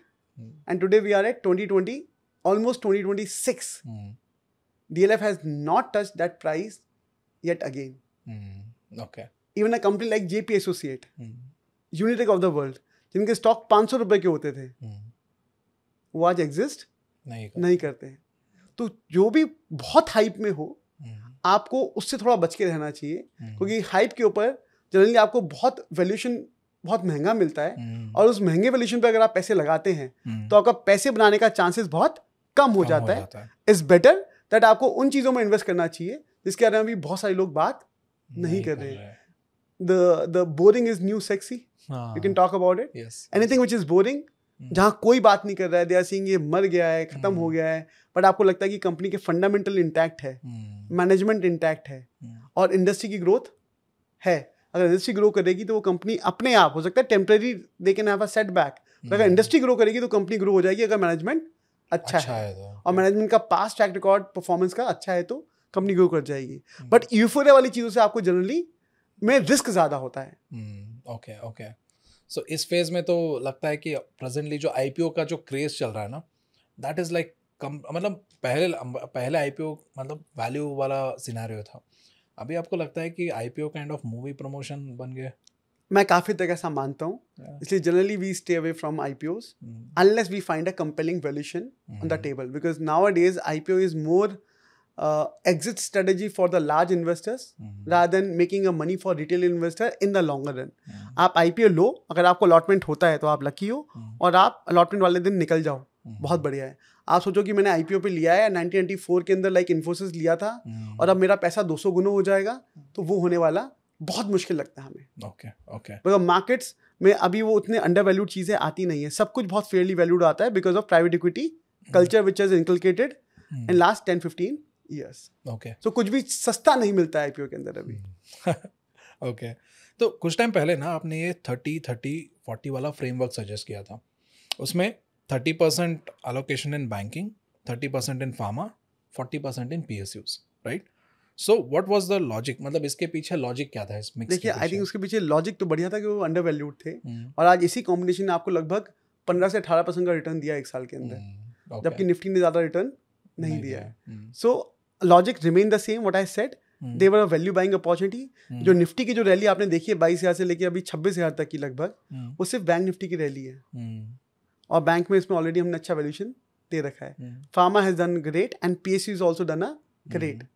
And today we are at 2020, almost 2026. DLF has not touched that price yet again. Okay. Even a company like JP Associate, Unitech of the world, जिनके stock 500 रुपए के होते थे, वो आज exist नहीं करते हैं। तो जो भी बहुत हाइप में हो, आपको उससे थोड़ा बच के रहना चाहिए, क्योंकि हाइप के ऊपर जनरली आपको बहुत वैल्यूएशन बहुत महंगा मिलता है, और उस महंगे वैल्यूएशन पे अगर आप पैसे लगाते हैं तो आपका पैसे बनाने का चांसेस बहुत कम हो जाता है। इट्स बेटर दैट आपको उन चीज़ों में इन्वेस्ट करना चाहिए जिसके बारे में भी बहुत सारे लोग बात नहीं कर रहे हैं। The boring is new sexy. You can talk about it. Yes. Anything which is boring, जहाँ कोई बात नहीं कर रहा है, दे आर सीइंग ये मर गया है, खत्म हो गया है, बट आपको लगता है कि कंपनी के फंडामेंटल इंटैक्ट है, मैनेजमेंट इंटैक्ट है, और इंडस्ट्री की ग्रोथ है। अगर इंडस्ट्री ग्रो करेगी तो वो कंपनी अपने आप, हो सकता है temporary they can have a setback, तो अगर इंडस्ट्री ग्रो करेगी तो कंपनी ग्रो हो जाएगी, अगर मैनेजमेंट अच्छा है तो और मैनेजमेंट का पास्ट ट्रैक रिकॉर्ड परफॉर्मेंस का अच्छा है तो कंपनी ग्रो कर जाएगी। बट यूफोरिया वाली चीज़ों से आपको जनरली में रिस्क ज़्यादा होता है। Okay okay. सो इस फेज में तो लगता है कि प्रेजेंटली जो आईपीओ का जो क्रेज चल रहा है ना, दैट इज़ लाइक मतलब पहले आईपीओ मतलब वैल्यू वाला सिनेरियो था, अभी आपको लगता है कि IPO kind of movie promotion बन गया? मैं काफ़ी तक ऐसा मानता हूँ, इसलिए generally we stay away from IPOs unless we find a compelling valuation on the table, because nowadays IPO is more exit strategy for the large investors rather than making a money for retail investor in the longer run. आप IPO लो, अगर आपको allotment होता है तो आप lucky हो, और आप अलॉटमेंट वाले दिन निकल जाओ, बहुत बढ़िया है। आप सोचो कि मैंने IPO पे लिया है 1994 के अंदर, लाइक इन्फोसिस लिया था, और अब मेरा पैसा 200 गुना हो जाएगा, तो वो होने वाला बहुत मुश्किल लगता है हमें। ओके। बिकॉज मार्केट्स में अभी वो उतने अंडर वैल्यूड चीज़ें आती नहीं है, सब कुछ बहुत फेयरली वैल्यूड आता है because of private equity culture which is inculcated in last 10-15 years. Okay. So कुछ भी सस्ता नहीं मिलता है IPO के अंदर अभी। ओके। तो कुछ टाइम पहले ना आपने ये 30-30-40 वाला फ्रेमवर्क सजेस्ट किया था, उसमें 30% allocation in banking, 30% in pharma, 40% in PSUs, right? So what was the logic? मतलब इसके पीछे लॉजिक क्या था इस मिक्स? देखिए, आई थिंक उसके पीछे लॉजिक तो बढ़िया था कि वो अंडर वैल्यूड थे, और आज इसी कॉम्बिनेशन ने आपको लगभग 15 से 18% का रिटर्न दिया एक साल के अंदर, जबकि निफ्टी ने ज़्यादा रिटर्न नहीं दिया है। So logic remain the same, what I said, they were a value buying opportunity. जो निफ्टी की जो रैली आपने देखी है 22,000 से लेके अभी 26,000 तक की लगभग, वो सिर्फ बैंक निफ्टी की रैली है, और बैंक में इसमें ऑलरेडी हमने अच्छा वैल्यूएशन दे रखा है। Pharma has done great and PSU is also done a great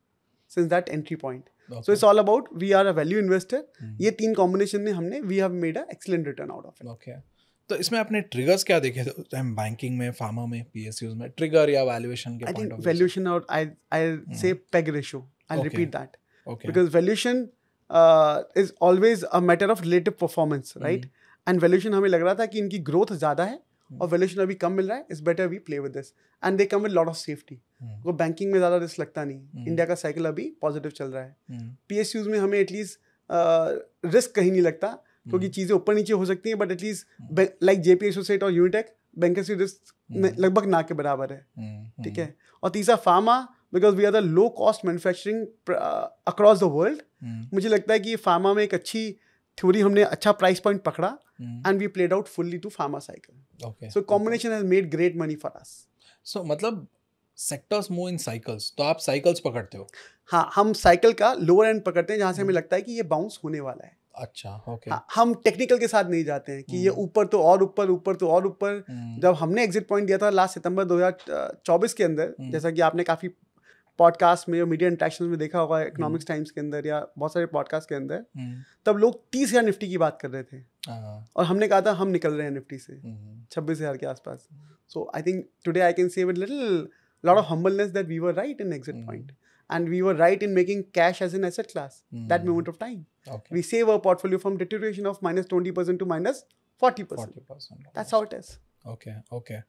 since that entry point. Okay. So it's all about we are a value investor. ये तीन कॉम्बिनेशन में हमने we have made a excellent return out of it. Okay. तो इसमें आपने triggers क्या देखे थे बैंकिंग में, फार्मा में, PSUs में? ट्रिगर या वैल्यूएशन के पॉइंट ऑफ व्यू? वैल्यूएशन, और I say peg ratio. I'll repeat that. Okay. Because valuation is always a matter of relative performance, right? And valuation हमें लग रहा था कि इनकी ग्रोथ ज़्यादा है और वैल्यूएशन अभी कम मिल रहा है, it's better we play with this, and they come with lot of safety. वो बैंकिंग में ज़्यादा रिस्क लगता नहीं, इंडिया का साइकिल अभी पॉजिटिव चल रहा है। PSUs में हमें एटलीस्ट रिस्क कहीं नहीं लगता, क्योंकि चीज़ें ऊपर नीचे हो सकती हैं, but at least like JP associate और यूनिटेक बैंकर्स रिस्क लगभग ना के बराबर है, ठीक है। और तीसरा pharma, because we are the low cost manufacturing across the world. मुझे लगता है कि फार्मा में एक अच्छी थ्योरी, हमने अच्छा प्राइस पॉइंट पकड़ा, and we played out fully to pharma cycle. Okay. So combination has made great money for us. So मतलब sectors move in cycles, तो आप cycles पकड़ते हो? हाँ, हम साइकिल का लोअर एंड पकड़ते हैं जहाँ से हमें लगता है कि ये बाउंस होने वाला है। अच्छा, ओके। हाँ, हम टेक्निकल के साथ नहीं जाते हैं कि ये ऊपर तो और ऊपर, ऊपर तो और ऊपर। जब हमने एग्जिट पॉइंट दिया था लास्ट सितंबर 2024 के अंदर, जैसा कि आपने काफ़ी पॉडकास्ट में और मीडिया इंटरेक्शन में देखा होगा, इकोनॉमिक्स टाइम्स के अंदर या बहुत सारे पॉडकास्ट के अंदर, तब लोग 30,000 निफ्टी की बात कर रहे थे, और हमने कहा था हम निकल रहे हैं निफ्टी से 26,000 के आसपास। So I think today I can say with little lot of humbleness that we were right in exit point, and we were right in making cash as an asset class that moment of time. Okay. We save our portfolio from deterioration of -20% to -40%. That's how it is. Okay.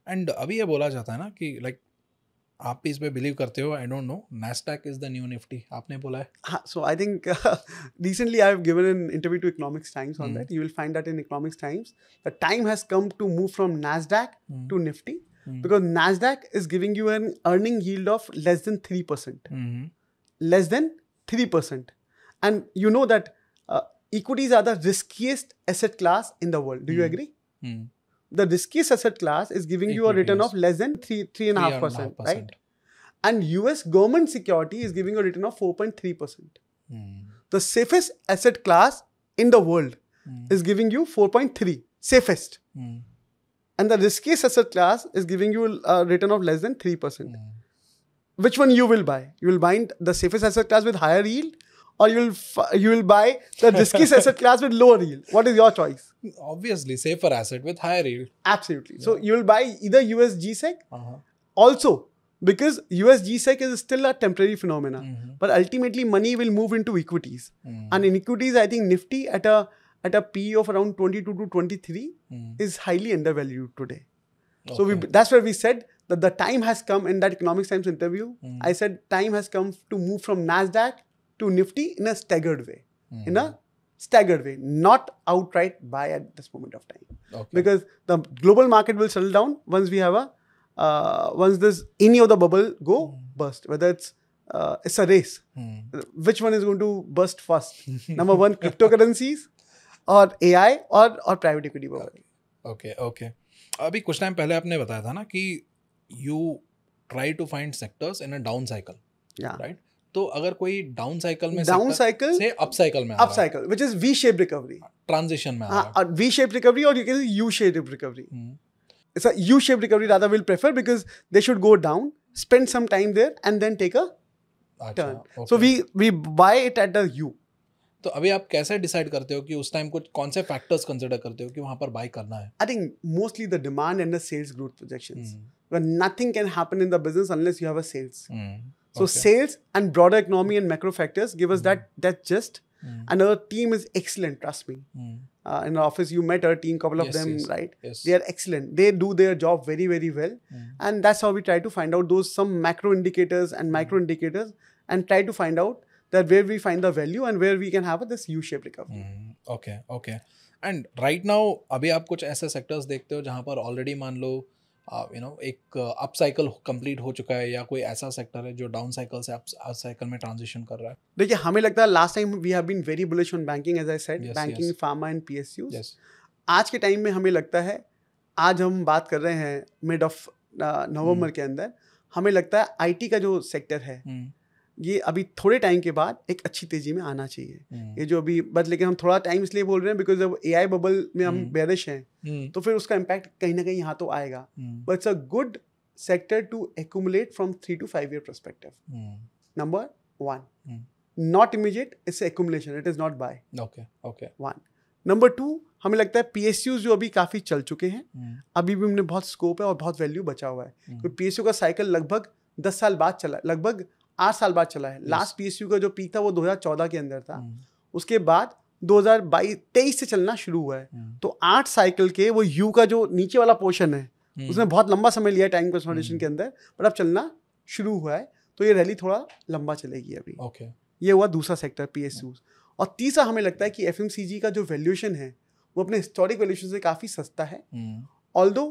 And अभी ये बोला जाता है ना कि like आप भी इस पे बिलीव करते हो, आई don't no, Nasdaq is the new Nifty, आपने बोला है? हाँ, so I think recently I have given an interview to Economics Times on that. You will find that in Economics Times. The time has come to move from Nasdaq to Nifty. Because Nasdaq is giving you an earning yield of less than 3%. Less than 3%. And you know that equities are the riskiest asset class in the world. Do you agree? The riskiest asset class is giving you a return of less than 3.5%, right? And US government security is giving a return of 4.3%. The safest asset class in the world is giving you 4.3. Safest. And the riskiest asset class is giving you a return of less than 3%. Which one you will buy? You will buy the safest asset class with higher yield, or you will buy the riskiest asset class with lower yield? What is your choice? Obviously, safer asset with higher yield. Absolutely. Yeah. So you will buy either US GSEC, also because US GSEC is still a temporary phenomena, but ultimately money will move into equities, and in equities, I think Nifty at a PE of around 22 to 23 is highly undervalued today. Okay. So that's where we said that the time has come in that Economics Times interview. I said time has come to move from Nasdaq to Nifty in a staggered way, in a staggered way, not outright buy at this moment of time. Okay. Because the global market will settle down once we have once this any of the bubble go burst. Whether it's a race. Which one is going to burst first? Number one, cryptocurrencies, or AI, or private equity bubble. Okay. अभी कुछ time पहले आपने बताया था ना कि you try to find sectors in a down cycle. Yeah. Right? तो अगर कोई डाउन साइकिल में डाउन साइकिल से अप साइकिल में up cycle which is V-shaped recovery. Transition में आ रहा है. V-shaped recovery, or you can say U-shaped recovery. It's a U-shaped recovery rather will prefer, because they should go down, spend some time there, and then take a turn. Okay. So we buy it at the U. तो अभी आप कैसे decide करते हो कि उस time कुछ कौन से फैक्टर्स कंसिडर करते हो कि वहां पर बाय करना है? I think mostly the demand and the sales growth projections. But nothing can happen in the business unless you have a sales. So sales and broader economy and macro factors give us that gist. And our team is excellent, trust me. In the office, you met our team, couple of them, right? Yes. They are excellent. They do their job very, very well. And that's how we try to find out some macro indicators and micro indicators, and try to find out that where we find the value and where we can have this U-shaped recovery. Okay. And right now, अभी आप कुछ ऐसे sectors देखते हो जहाँ पर already मान लो एक अप साइकिल कंप्लीट हो चुका है, या कोई ऐसा सेक्टर है जो डाउन साइकिल से अप साइकिल में ट्रांजिशन कर रहा है? देखिए, हमें लगता है last time we have been very bullish on banking, as I said, banking, pharma and PSUs. आज के टाइम में हमें लगता है, आज हम बात कर रहे हैं मिड ऑफ नवंबर के अंदर, हमें लगता है आईटी का जो सेक्टर है ये अभी थोड़े टाइम के बाद एक अच्छी तेजी में आना चाहिए. ये जो अभी बट लेकिन हम थोड़ा टाइम इसलिए बोल रहे हैं बिकॉज जब AI बबल में हम बेरिश हैं तो फिर उसका इम्पैक्ट कहीं ना कहीं यहाँ तो आएगा. But it's a good sector to accumulate from 3 to 5 year perspective. Number 1, not immediate, it's accumulation, it is not buy. Okay. 1. Number 2, हमें लगता है PSUs जो अभी काफ़ी चल चुके हैं, अभी भी उनमें बहुत स्कोप है और बहुत वैल्यू बचा हुआ है. तो PSU का साइकिल लगभग 10 साल बाद चला, लगभग 8 साल बाद चला है. लास्ट PSU का जो पीक था वो 2014 के अंदर था. उसके बाद 2023 से चलना शुरू हुआ है. तो 8 साइकिल के वो यू का जो नीचे वाला पोर्शन है उसमें बहुत लंबा समय लिया टाइम कंसोलिडेशन के अंदर, पर अब चलना शुरू हुआ है. तो ये रैली थोड़ा लंबा चलेगी अभी. ये हुआ दूसरा सेक्टर PSUs. और तीसरा हमें लगता है कि FMCG का जो वैल्यूएशन है वो अपने हिस्टोरिक वैल्यूएशन से काफ़ी सस्ता है. ऑल्दो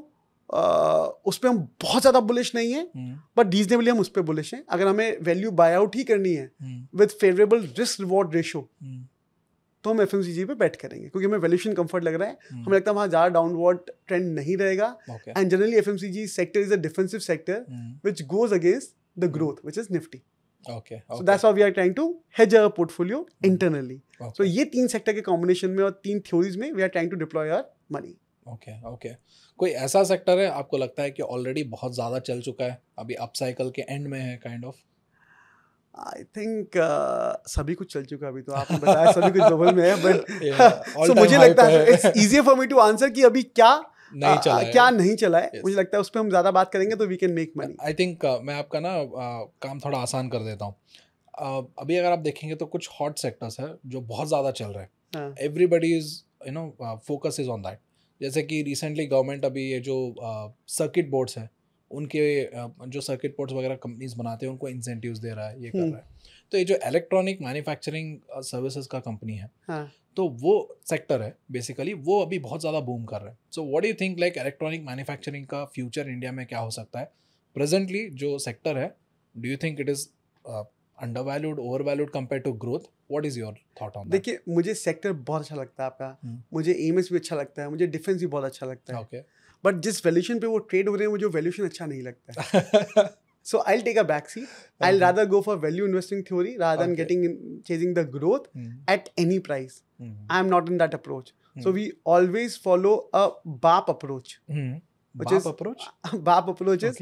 उस पर हम बहुत ज़्यादा बुलिश नहीं है, बट रीजनेबली हम उस पर बुलिश हैं. अगर हमें वैल्यू बाय आउट ही करनी है with favourable risk reward ratio तो हम FMCG पे बैट करेंगे, क्योंकि हमें वैल्यूएशन कंफर्ट लग रहा है. हमें लगता है वहाँ ज़्यादा डाउनवर्ड ट्रेंड नहीं रहेगा. And generally FMCG sector is a defensive sector which goes against the growth which is Nifty. So that's why we are trying to hedge our portfolio internally. So ये 3 सेक्टर के combination में और 3 theories में we are trying to deploy our money. Okay. कोई ऐसा sector है आपको लगता है कि ऑलरेडी बहुत ज़्यादा चल चुका है, अभी अप साइकिल के एंड में है काइंड ऑफ? आई थिंक सभी कुछ चल चुका है. अभी तो आपने बताया सभी कुछ बबल में है, बट सो मुझे लगता है it's easier for me to answer कि अभी क्या नहीं चला है. मुझे लगता है उस पर हम ज़्यादा बात करेंगे तो we can make money. I think मैं आपका ना काम थोड़ा आसान कर देता हूँ. अभी अगर आप देखेंगे तो कुछ हॉट सेक्टर्स है जो बहुत ज़्यादा चल रहे हैं. Everybody is focus is on that. जैसे कि रिसेंटली गवर्नमेंट अभी ये जो सर्किट बोर्ड्स हैं उनके जो सर्किट बोर्ड्स वगैरह कंपनीज बनाते हैं उनको इंसेंटिव्स दे रहा है, ये कर रहा है. तो ये जो इलेक्ट्रॉनिक मैन्युफैक्चरिंग सर्विसेज का कंपनी है, तो वो सेक्टर है बेसिकली, वो अभी बहुत ज़्यादा बूम कर रहा है. So what do you think like electronic manufacturing का फ्यूचर इंडिया में क्या हो सकता है? प्रेजेंटली जो सेक्टर है, do you think it is undervalued, overvalued compare to growth? What is your thought on that? देखिए, मुझे सेक्टर बहुत अच्छा लगता है आपका. मुझे एमएस भी अच्छा लगता है, मुझे डिफेंस भी बहुत अच्छा लगता है. ओके. बट जिस वैल्यूएशन पे वो ट्रेड हो रहे हैं, मुझे वैल्यूएशन अच्छा नहीं लगता है. So I'll take a back seat. I'll rather go for value investing theory rather than chasing the growth at any price. I'm not in that approach. So we always follow a BAP approach. BAP approach is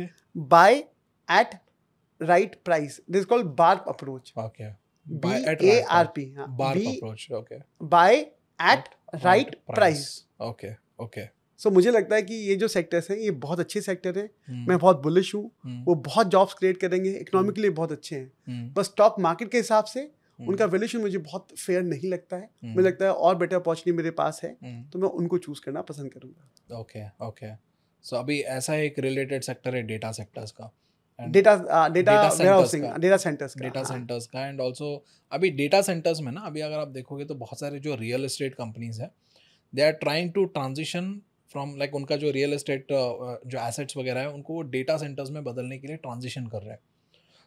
buy at right price. This is called BARP approach. Okay. BARP. BARP approach. Okay. Buy at right price. Okay. So मुझे लगता है कि ये जो sectors हैं ये बहुत अच्छे सेक्टर हैं. मैं बहुत बुलिश हूँ. वो बहुत जॉब्स क्रिएट करेंगे, इकोनॉमिकली बहुत अच्छे हैं. बस स्टॉक मार्केट के हिसाब से उनका वैल्यूएशन मुझे बहुत फेयर नहीं लगता है. मुझे लगता है और बेटर अपॉर्चुनिटी मेरे पास है, तो मैं उनको चूज करना पसंद करूँगा. ओके. सो अभी ऐसा एक रिलेटेड सेक्टर है डेटा सेक्टर्स का, डेटा वेयरहाउसिंग, डेटा सेंटर्स का एंड ऑल्सो अभी डेटा सेंटर्स में ना, अभी अगर आप देखोगे तो बहुत सारे जो रियल एस्टेट कंपनीज है, they are trying to transition from like उनका जो रियल एस्टेट जो एसेट्स वगैरह है उनको वो डेटा सेंटर्स में बदलने के लिए ट्रांजिशन कर रहे हैं.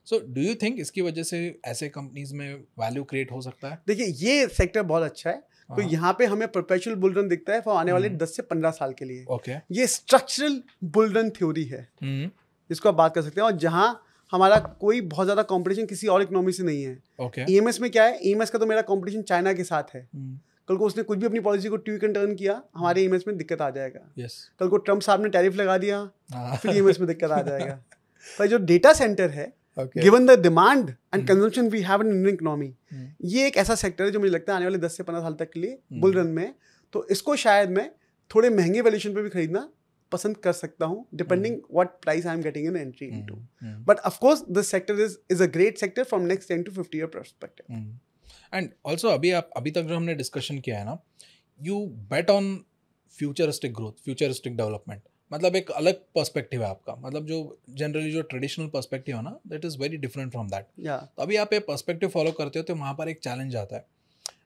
सो डू यू थिंक इसकी वजह से ऐसे कंपनीज में वैल्यू क्रिएट हो सकता है? देखिए ये सेक्टर बहुत अच्छा है, तो यहाँ पे हमें परपेचुअल बुल रन दिखता है फॉर आने वाले 10 से 15 साल के लिए. ओके, ये स्ट्रक्चरल बुल रन थ्योरी है जिसको आप बात कर सकते हैं, और जहाँ हमारा कोई बहुत ज्यादा कंपटीशन किसी और इकोनॉमी से नहीं है. ओके, ईएमएस में क्या है, ईएमएस का तो मेरा कंपटीशन चाइना के साथ है. कल को उसने कुछ भी अपनी पॉलिसी को ट्वीक एंड टर्न किया, हमारे ईएमएस में दिक्कत आ जाएगा. कल को ट्रम्प साहब ने टैरिफ लगा दिया, फिर ईएमएस में दिक्कत आ जाएगा. पर जो डेटा सेंटर है, given the demand and consumption we have in Indian economy, ये एक ऐसा सेक्टर है जो मुझे लगता है आने वाले 10 से 15 साल तक के लिए बुल रन में, तो इसको शायद मैं थोड़े महंगे वैल्यूएशन पे भी खरीदना पसंद कर सकता हूँ, depending what price I am getting in entry into. But of course this sector is a great sector from next 10 to 50 year perspective. And also अभी तक जो हमने डिस्कशन किया है ना, you bet on futuristic growth, futuristic development. मतलब एक अलग पर्सपेक्टिव है आपका, मतलब जो जनरली जो ट्रेडिशनल पर्सपेक्टिव है ना, that is very different from that. तो अभी आप ये पर्सपेक्टिव फॉलो करते हो तो वहाँ पर एक चैलेंज आता है,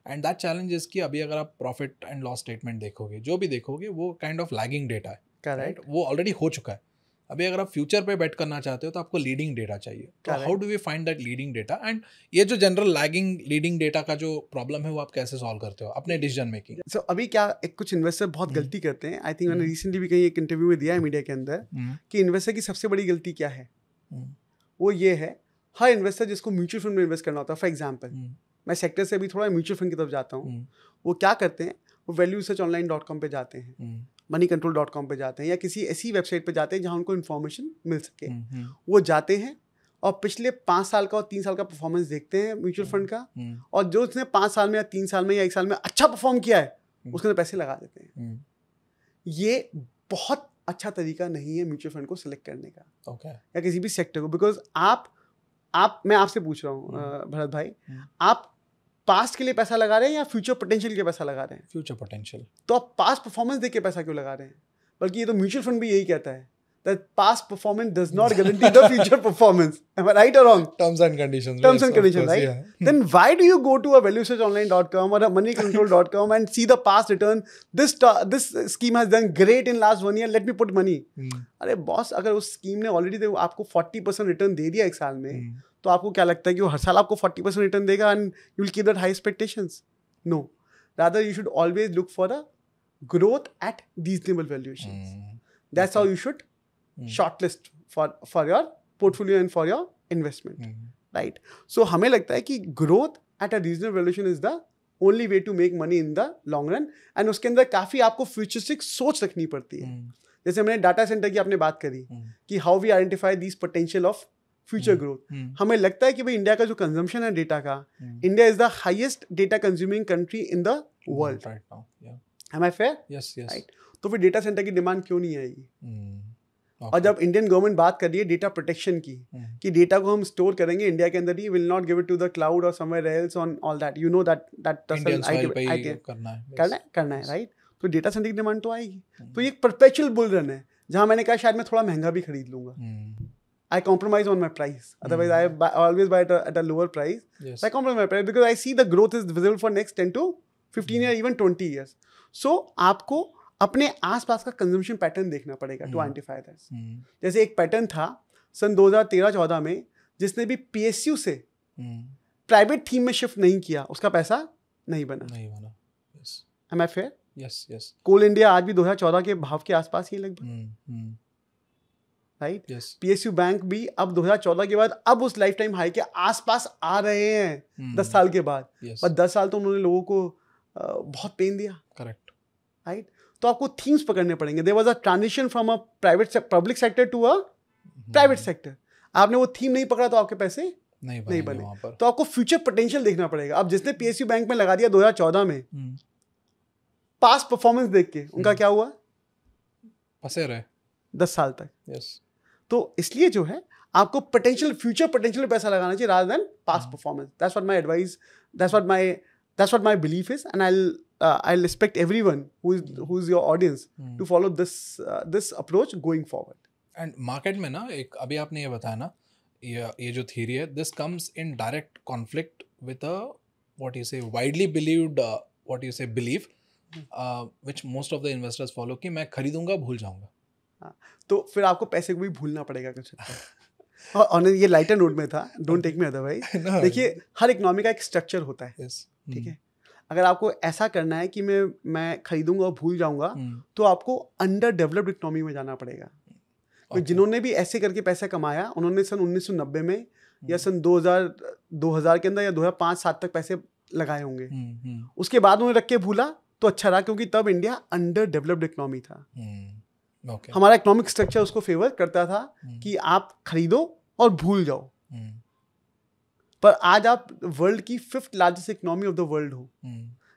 एंड दैट चैलेंज इज कि अभी अगर आप प्रॉफिट एंड लॉस स्टेटमेंट देखोगे, जो भी देखोगे वो काइंड ऑफ लैगिंग डेटा है. करेक्ट, वो ऑलरेडी हो चुका है. अभी अगर आप फ्यूचर पे बेट करना चाहते हो तो आपको लीडिंग डेटा चाहिए. तो how do we find that leading data, and ये जो जनरल लैगिंग लीडिंग डेटा का जो प्रॉब्लम है वो आप कैसे सॉल्व करते हो अपने डिसीजन मेकिंग? सो अभी क्या कुछ इन्वेस्टर बहुत गलती करते हैं. आई थिंक मैंने रिसेंटली भी कहीं एक इंटरव्यू में दिया है मीडिया के अंदर कि इन्वेस्टर की सबसे बड़ी गलती क्या है. वो ये है, हर इन्वेस्टर जिसको म्यूचुअल फंड में इन्वेस्ट करना होता है, फॉर एग्जाम्पल मैं सेक्टर से अभी थोड़ा म्यूचुअल फंड की तरफ जाता हूँ, वो क्या करते हैं, वो valueresearchonline.com पे जाते हैं, moneycontrol.com पे जाते हैं, या किसी ऐसी वेबसाइट पे जाते हैं जहाँ उनको इन्फॉर्मेशन मिल सके. वो जाते हैं और पिछले 5 साल का और 3 साल का परफॉर्मेंस देखते हैं म्यूचुअल फंड का, और जो उसने 5 साल में या 3 साल में या 1 साल में अच्छा परफॉर्म किया है उसके अंदर पैसे लगा देते हैं. ये बहुत अच्छा तरीका नहीं है म्यूचुअल फंड को सिलेक्ट करने का, या किसी भी सेक्टर को. बिकॉज मैं आपसे पूछ रहा हूँ भरत भाई, आप पास्ट के लिए पैसा लगा रहे हैं या फ्यूचर पोटेंशियल के पैसा लगा रहे हैं? Future potential. तो आप पास्ट परफॉर्मेंस देख के पैसा क्यों लगा रहे हैं? बल्कि ये तो म्यूचुअल फंड भी यही कहता है that past performance does not guarantee the future performance. Am I right or wrong? Terms and conditions. Terms and conditions, right? Yeah. Then why do you go to a valueresearchonline.com or a moneycontrol.com and see the past return? This scheme has done great in last 1 year. Let me put money. अरे boss, अगर उस scheme ने already आपको 40% return दे दिया 1 साल में, तो आपको क्या लगता है कि वो हर साल आपको 40% रिटर्न देगा and you will keep that high expectations? No. Rather, you should always look for a growth at reasonable valuations. That's how you should shortlist for your portfolio and for your investment, right? So हमें लगता है कि growth at a reasonable valuation is the only way to make money in the long run, and उसके अंदर काफ़ी आपको futuristic सोच रखनी पड़ती है. जैसे हमने डाटा सेंटर की आपने बात करी कि how we identify these potential of future growth. हमें लगता है कि भाई इंडिया का जो कंजम्पशन है डेटा का, India is the highest data consuming country in the world right now. Am I fair? Yes, yes. Right. तो फिर डेटा सेंटर की डिमांड क्यों नहीं आएगी? और जब इंडियन गवर्नमेंट बात कर रही है डेटा प्रोटेक्शन की, कि डेटा को हम स्टोर करेंगे इंडिया के अंदर ही, will not give it to the cloud और somewhere else on all that, you know that करना है राइट. तो डेटा सेंटर की डिमांड तो आएगी. तो ये एक परपेचुअल बुल रन है जहां मैंने कहा शायद मैं थोड़ा महंगा भी खरीद लूंगा. I compromise on my price. Otherwise, I always buy at a lower price. Yes. So I compromise my price because I see the growth is visible for next 10 to 15 years, even 20 years. So आपको अपने आसपास का consumption pattern देखना पड़ेगा to identify this. जैसे एक pattern था सन 2013-14 में, जिसने भी PSU से प्राइवेट थीम में शिफ्ट नहीं किया उसका पैसा नहीं बना. Yes. Am I fair? Yes, yes. Coal India आज भी 2014 के भाव के आसपास ही लगभग, राइट. PSU बैंक भी अब 2014 के बाद अब उस लाइफ टाइम हाई के आसपास आ रहे हैं 10 साल के बाद. पर 10 साल तो उन्होंने लोगों को बहुत पेन दिया. Correct, right. तो आपको थीम्स पकड़ने पड़ेंगे. There was a transition from a public sector to a private sector. आपने वो थीम नहीं पकड़ा तो आपके पैसे नहीं बने. तो आपको फ्यूचर पोटेंशियल देखना पड़ेगा. अब जिसने PSU बैंक में लगा दिया 2014 में, पास्ट परफॉर्मेंस देख के उनका क्या हुआ? फंसे रहे 10 साल तक. यस. तो इसलिए जो है आपको पोटेंशियल, फ्यूचर पोटेंशियल पे पैसा लगाना चाहिए rather than past performance. That's what my advice, that's what my belief is, and I'll respect everyone who is your audience to follow this approach going forward. And market में ना एक अभी आपने ये बताया ना, ये जो थियरी है, this comes in direct conflict with a what you से वाइडली बिलीव्ड व्हाट यू से believe which most of the investors follow, कि मैं खरीदूंगा भूल जाऊंगा. हाँ, तो फिर आपको पैसे को भी भूलना पड़ेगा कुछ. और ये लाइटर नोट में था, डोंट टेक मी अदरवाइज. देखिए, हर इकोनॉमी का एक स्ट्रक्चर होता है, ठीक है. अगर आपको ऐसा करना है कि मैं खरीदूंगा और भूल जाऊंगा, तो आपको अंडर डेवलप्ड इकोनॉमी में जाना पड़ेगा. तो जिन्होंने भी ऐसे करके पैसा कमाया, उन्होंने सन 1990 में या सन 2000 के अंदर या 2005-7 तक पैसे लगाए होंगे. उसके बाद उन्हें रख के भूला तो अच्छा रहा, क्योंकि तब इंडिया अंडर डेवलप्ड इकोनॉमी था. हमारा इकोनॉमिक स्ट्रक्चर उसको फेवर करता था कि आप खरीदो और भूल जाओ. पर आज आप वर्ल्ड की 5th largest economy of the world हो.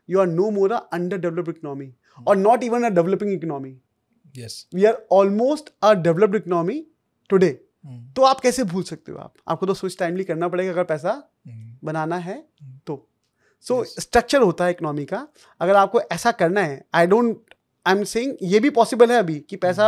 You are no more a underdeveloped economy और not even a developing economy. We are almost a developed economy today. तो आप कैसे भूल सकते हो? आपको तो स्विच टाइमली करना पड़ेगा अगर पैसा बनाना है तो. सो स्ट्रक्चर होता है इकोनॉमी का. अगर आपको ऐसा करना है, आई एम सेइंग ये भी पॉसिबल है अभी कि पैसा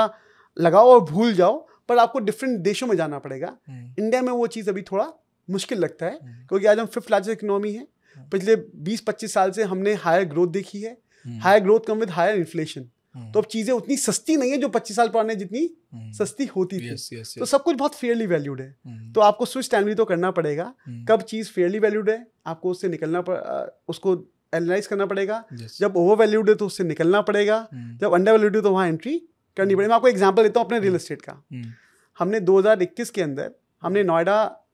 लगाओ और भूल जाओ, पर आपको डिफरेंट देशों में जाना पड़ेगा. इंडिया में वो चीज़ अभी थोड़ा मुश्किल लगता है, क्योंकि आज हम 5th लार्जेस्ट इकोनॉमी है. पिछले 20-25 साल से हमने हायर ग्रोथ देखी है. Higher growth come with higher inflation. तो अब चीज़ें उतनी सस्ती नहीं है जो 25 साल पुराने जितनी सस्ती होती थी. तो सब कुछ बहुत फेयरली वैल्यूड है. तो आपको स्विच टाइमली तो करना पड़ेगा. कब चीज़ फेयरली वैल्यूड है आपको उससे निकलना उसको एनालाइज करना पड़ेगा. जब ओवर वैल्यूड है तो उससे निकलना पड़ेगा. जब अंडर वैल्यूड है तो वहाँ एंट्री करनी पड़ेगी. मैं आपको एग्जांपल देता हूँ अपने रियल एस्टेट का. हमने 2021 के अंदर हमने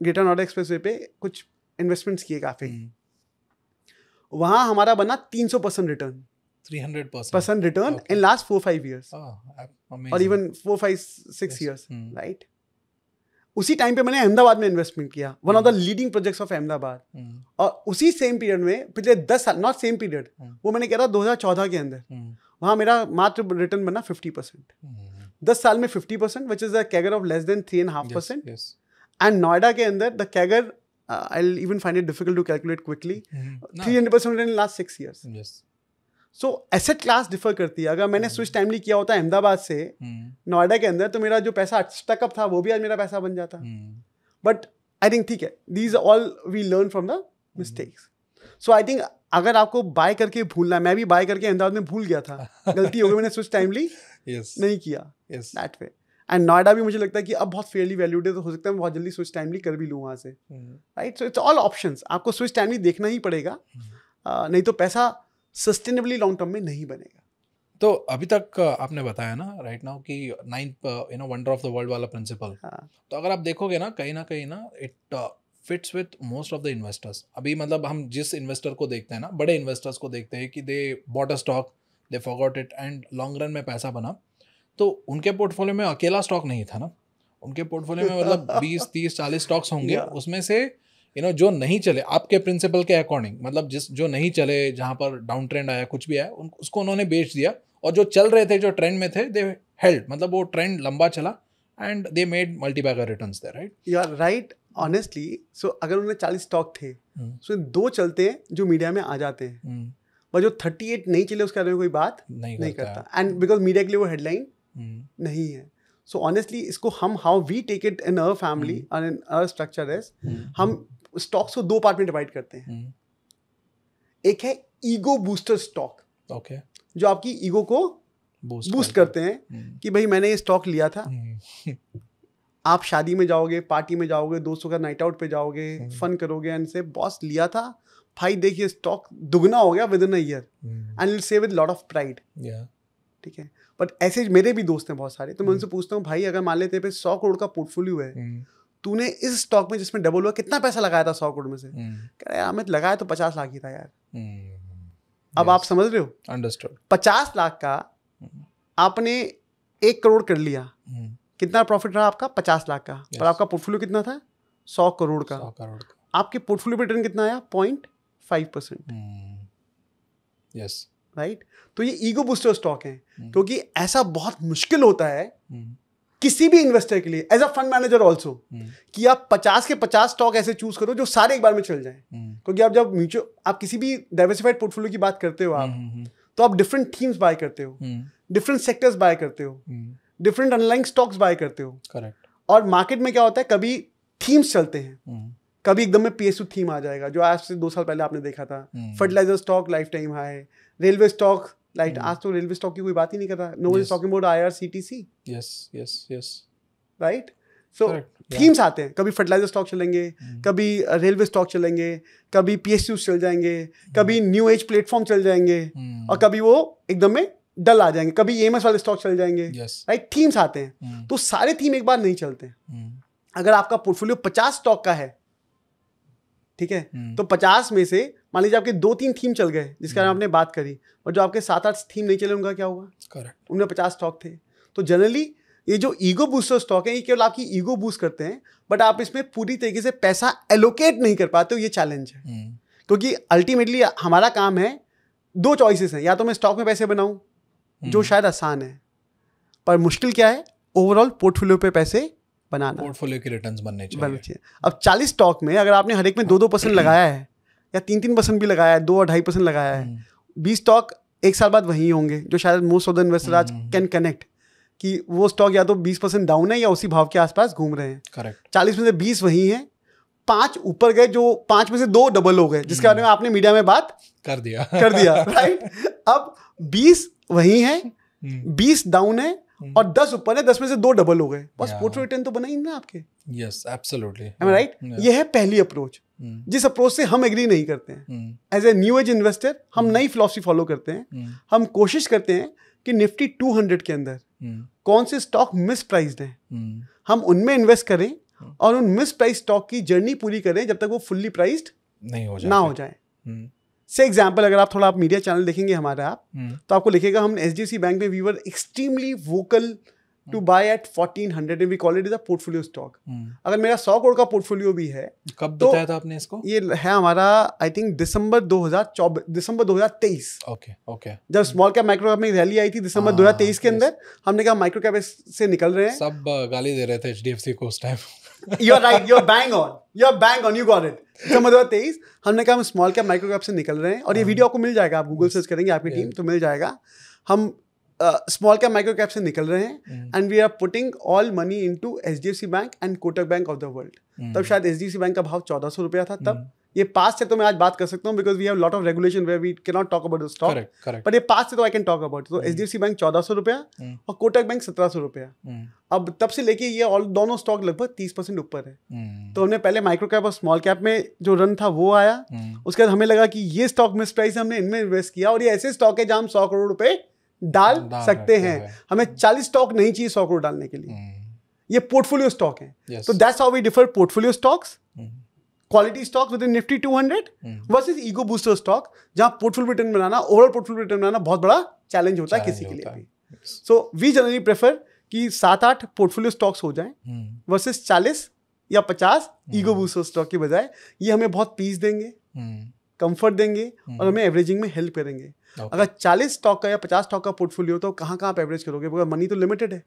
ग्रेटर नोएडा एक्सप्रेसवे पे कुछ इन्वेस्टमेंट्स किए काफ़ी. वहाँ हमारा बना 300% return. 300% return in last 4-5 years और इवन 4-5-6 years, राइट. उसी टाइम पे मैंने अहमदाबाद में इन्वेस्टमेंट किया, one of the leading projects of Ahmedabad. और उसी सेम पीरियड में पिछले 10 साल, नॉट सेम पीरियड, वो मैंने किया था 2014 के अंदर. वहाँ मेरा मात्र रिटर्न बना 50%. 10 साल में 50%, which is a CAGR of less than 3.5%. And Noida के अंदर the CAGR, I'll even find it difficult to calculate quickly. 300% in last 6 years. So asset class differ करती है. अगर मैंने स्विच टाइमली किया होता अहमदाबाद से नोएडा के अंदर, तो मेरा जो पैसा स्टकअप था वो भी आज मेरा पैसा बन जाता. बट आई थिंक ठीक है, these all we learn from the mistakes. So I think अगर आपको बाय करके भूलना, मैं भी बाय करके अहमदाबाद में भूल गया था, गलती हो गई, मैंने स्विच टाइमली नहीं किया दैट वे. एंड नोएडा भी मुझे लगता है कि अब बहुत फेयरली वैल्यूड है, तो हो सकता है मैं बहुत जल्दी स्विच टाइमली कर भी लूँ वहाँ से, right. So it's all options. आपको स्विच टाइमली देखना ही पड़ेगा, नहीं तो पैसा सस्टेनेबली लॉन्ग टर्म में नहीं बनेगा. तो अभी तक आपने बताया ना राइट नाउ कि 9th wonder of the world वाला प्रिंसिपल. तो अगर आप देखोगे ना कहीं ना it fits with most of the investors. अभी मतलब हम जिस इन्वेस्टर को देखते हैं ना, बड़े इन्वेस्टर्स को देखते हैं कि they bought a stock, they forgot it and long run में पैसा बना. तो उनके पोर्टफोलियो में अकेला स्टॉक नहीं था ना, उनके पोर्टफोलियो में मतलब 20-30-40 स्टॉक्स होंगे. उसमें से जो नहीं चले आपके प्रिंसिपल के अकॉर्डिंग, मतलब जो नहीं चले, जहाँ पर डाउन ट्रेंड आया, कुछ भी आया, उसको उन्होंने बेच दिया. और जो चल रहे थे, जो ट्रेंड में थे, दे हेल्ड. मतलब वो ट्रेंड लंबा चला and they made multibagger returns there, right. You are right honestly. So अगर उन्होंने 40 स्टॉक थे, सो 2 चलते हैं जो मीडिया में आ जाते हैं, पर जो 38 नहीं चले उसके बारे में कोई बात नहीं करता. एंड बिकॉज मीडिया के लिए वो हेडलाइन नहीं है. सो ऑनेस्टली इसको हम how we take it in our family और इन अवर स्ट्रक्चर इज, हम स्टॉक्स को 2 पार्ट में डिवाइड करते हैं. एक है ईगो बूस्टर स्टॉक, ओके, जो आपकी ईगो को बूस्ट करते हैं कि भाई मैंने ये स्टॉक लिया था. आप शादी में जाओगे, पार्टी में जाओगे, दोस्तों का नाइट आउट पे जाओगे, फन करोगे एंड से बॉस लिया था भाई, देखिए स्टॉक दुगना हो गया with in a year, and will say with lot of pride. ठीक है. बट ऐसे मेरे भी दोस्त हैं बहुत सारे, तो मैं उनसे पूछता हूँ भाई अगर मान लेते पे 100 करोड़ का पोर्टफोलियो है, तूने इस स्टॉक में जिसमें डबल हुआ कितना पैसा लगाया था 100 करोड़ में से? कह रहे मैं लगाया तो 50 लाख ही था यार. अब आप समझ रहे हो, अंडरस्टूड. 50 लाख का आपने 1 करोड़ कर लिया, कितना प्रॉफिट रहा आपका? 50 लाख का. पर आपका पोर्टफोलियो कितना था? 100 करोड़ का. आपके पोर्टफोलियो पे रिटर्न कितना आया? 0.5%. Yes, right. तो ये ईगो बूस्टर स्टॉक है, क्योंकि ऐसा बहुत मुश्किल होता है किसी भी इन्वेस्टर के लिए, as a fund manager also, कि आप 50 के 50 स्टॉक ऐसे चूज करो जो सारे एक बार में चल जाए. क्योंकि आप जब आप किसी भी डाइवर्सिफाइड पोर्टफोलियो की बात करते हो आप, तो आप डिफरेंट थीम्स बाय करते हो, डिफरेंट सेक्टर्स बाय करते हो, डिफरेंट अंडरलाइंग स्टॉक्स बाय करते हो। करेक्ट। और मार्केट में क्या होता है, कभी थीम्स चलते हैं, कभी एकदम में PSU थीम आ जाएगा, जो आज से 2 साल पहले आपने देखा था। Fertilizer stock life time high, railway stock like आज तो रेलवे स्टॉक की कोई बात ही नहीं कर रहा। No one is talking about IRCTC। Yes right. So themes आते हैं, कभी फर्टिलाइजर स्टॉक चलेंगे, कभी रेलवे स्टॉक चलेंगे, कभी PSUs चल जाएंगे, कभी न्यू एज प्लेटफॉर्म चल जाएंगे, और कभी वो एकदम में डल आ जाएंगे, कभी EMS वाले स्टॉक चल जाएंगे। राइट, थीम्स आते हैं। तो सारे थीम एक बार नहीं चलते। अगर आपका पोर्टफोलियो 50 स्टॉक का है, ठीक है, तो 50 में से मान लीजिए आपके 2-3 थीम चल गए जिसके बारे में आपने बात करी, और जो आपके 7-8 थीम नहीं चले उनका क्या होगा? करेक्ट, उनमें 50 स्टॉक थे। तो जनरली ये जो ईगो बूस्टर स्टॉक है, ये केवल आपकी ईगो बूस्ट करते हैं, बट आप इसमें पूरी तरीके से पैसा एलोकेट नहीं कर पाते हो। ये चैलेंज है, क्योंकि अल्टीमेटली हमारा काम है, 2 चॉइसेस हैं, या तो मैं स्टॉक में पैसे बनाऊं, जो शायद आसान है, पर मुश्किल क्या है? ओवरऑल पोर्टफोलियो पे पैसे बनाना, पोर्टफोलियो की रिटर्न्स बनने चाहिए। अब 40 स्टॉक में अगर आपने हर एक में 2-2% लगाया है, या 3-3% भी लगाया है, 2 और 2.5% लगाया है, 20 स्टॉक एक साल बाद वही होंगे, जो शायद मोस्ट ऑफ द इन्वेस्टर आज कैन कनेक्ट कि वो स्टॉक या तो 20% डाउन है या उसी भाव के आसपास घूम रहे हैं। करेक्ट। 40 में से 20 वही हैं, 5 ऊपर गए, जो 5 में से 2 डबल हो गए, जिसके बारे में आपने मीडिया में बात कर दिया राइट। अब 20 वही हैं, 20 डाउन है, और 10 ऊपर है, 10 में से 2 डबल हो गए, बस पोर्टफोलियो रिटर्न तो बना ही ना आपके। यस, एब्सोल्युटली, एम आई राइट? ये है पहली अप्रोच, जिस अप्रोच से हम एग्री नहीं करते हैं। As a new age investor हम नई फिलॉसफी फॉलो करते हैं। हम कोशिश करते हैं कि निफ्टी 200 के अंदर कौन से स्टॉक मिस प्राइस्ड हैं, हम उनमें इन्वेस्ट करें, और उन मिस प्राइस स्टॉक की जर्नी पूरी करें जब तक वो फुल्ली प्राइस्ड ना हो जाए। से एग्जाम्पल, अगर आप थोड़ा मीडिया चैनल देखेंगे हमारे आप, तो आपको लिखेगा हम HDFC बैंक में we were extremely vocal to buy at 1400 and we call it is a portfolio stock. अगर मेरा 100 करोड़ का पोर्टफोलियो भी है, कब बताया था आपने इसको? ये है हमारा आई थिंक दिसंबर 2023। ओके। जब स्मॉल कैप माइक्रो कैप में रैली आई थी दिसंबर 2023 के अंदर, हमने कहा माइक्रो कैप से निकल रहे हैं। सब गाली दे रहे थे HDFC को उस time. You're right, you're bang on, you got it। दिसंबर 2023 हमने कहा हम स्मॉल कैप माइक्रो कैप से निकल रहे हैं, और ये वीडियो आपको मिल जाएगा, आप गूगल सर्च करेंगे आपकी टीम तो मिल जाएगा। हम स्मॉल कैप माइक्रो कैप से निकल रहे हैं, and we are putting all money into HDFC bank and Kotak bank of the world. तब शायद HDFC बैंक का भाव 1400 रुपया था तब। ये पास से तो मैं आज बात कर सकता हूँ, because we have lot of regulation where we can not talk about the stock, but ये पास से तो आई कैन टॉक अबाउट। तो HDFC बैंक 1400 रुपया और कोटक बैंक 1700 रुपया। अब तब से लेके ये दोनों स्टॉक लगभग 30% ऊपर है। तो हमने पहले माइक्रो कैप और स्मॉल कैप में जो रन था वो आया, उसके बाद हमें लगा कि ये स्टॉक मिस प्राइस, हमने इनमें इन्वेस्ट किया, और ये ऐसे स्टॉक है जहां हम 100 करोड़ रुपए डाल सकते हैं। हमें 40 स्टॉक नहीं चाहिए 100 करोड़ डालने के लिए, ये पोर्टफोलियो स्टॉक है। तो that's how we differ portfolio stocks, quality stock within Nifty 200 versus ego booster stock, जहां पोर्टफोलियो रिटर्न बनाना, ओवरऑल पोर्टफोलियो रिटर्न बनाना बहुत बड़ा चैलेंज होता है किसी के लिए भी। सो वी जनरली प्रेफर कि 7-8 पोर्टफोलियो स्टॉक्स हो जाएं वर्सेस 40 या 50 ईगो बूस्टर स्टॉक की बजाय। ये हमें बहुत पीस देंगे, कंफर्ट देंगे, और हमें एवरेजिंग में हेल्प करेंगे। अगर 40 स्टॉक का या 50 स्टॉक का पोर्टफोलियो, तो कहाँ आप एवरेज करोगे? बिकॉज मनी तो लिमिटेड है,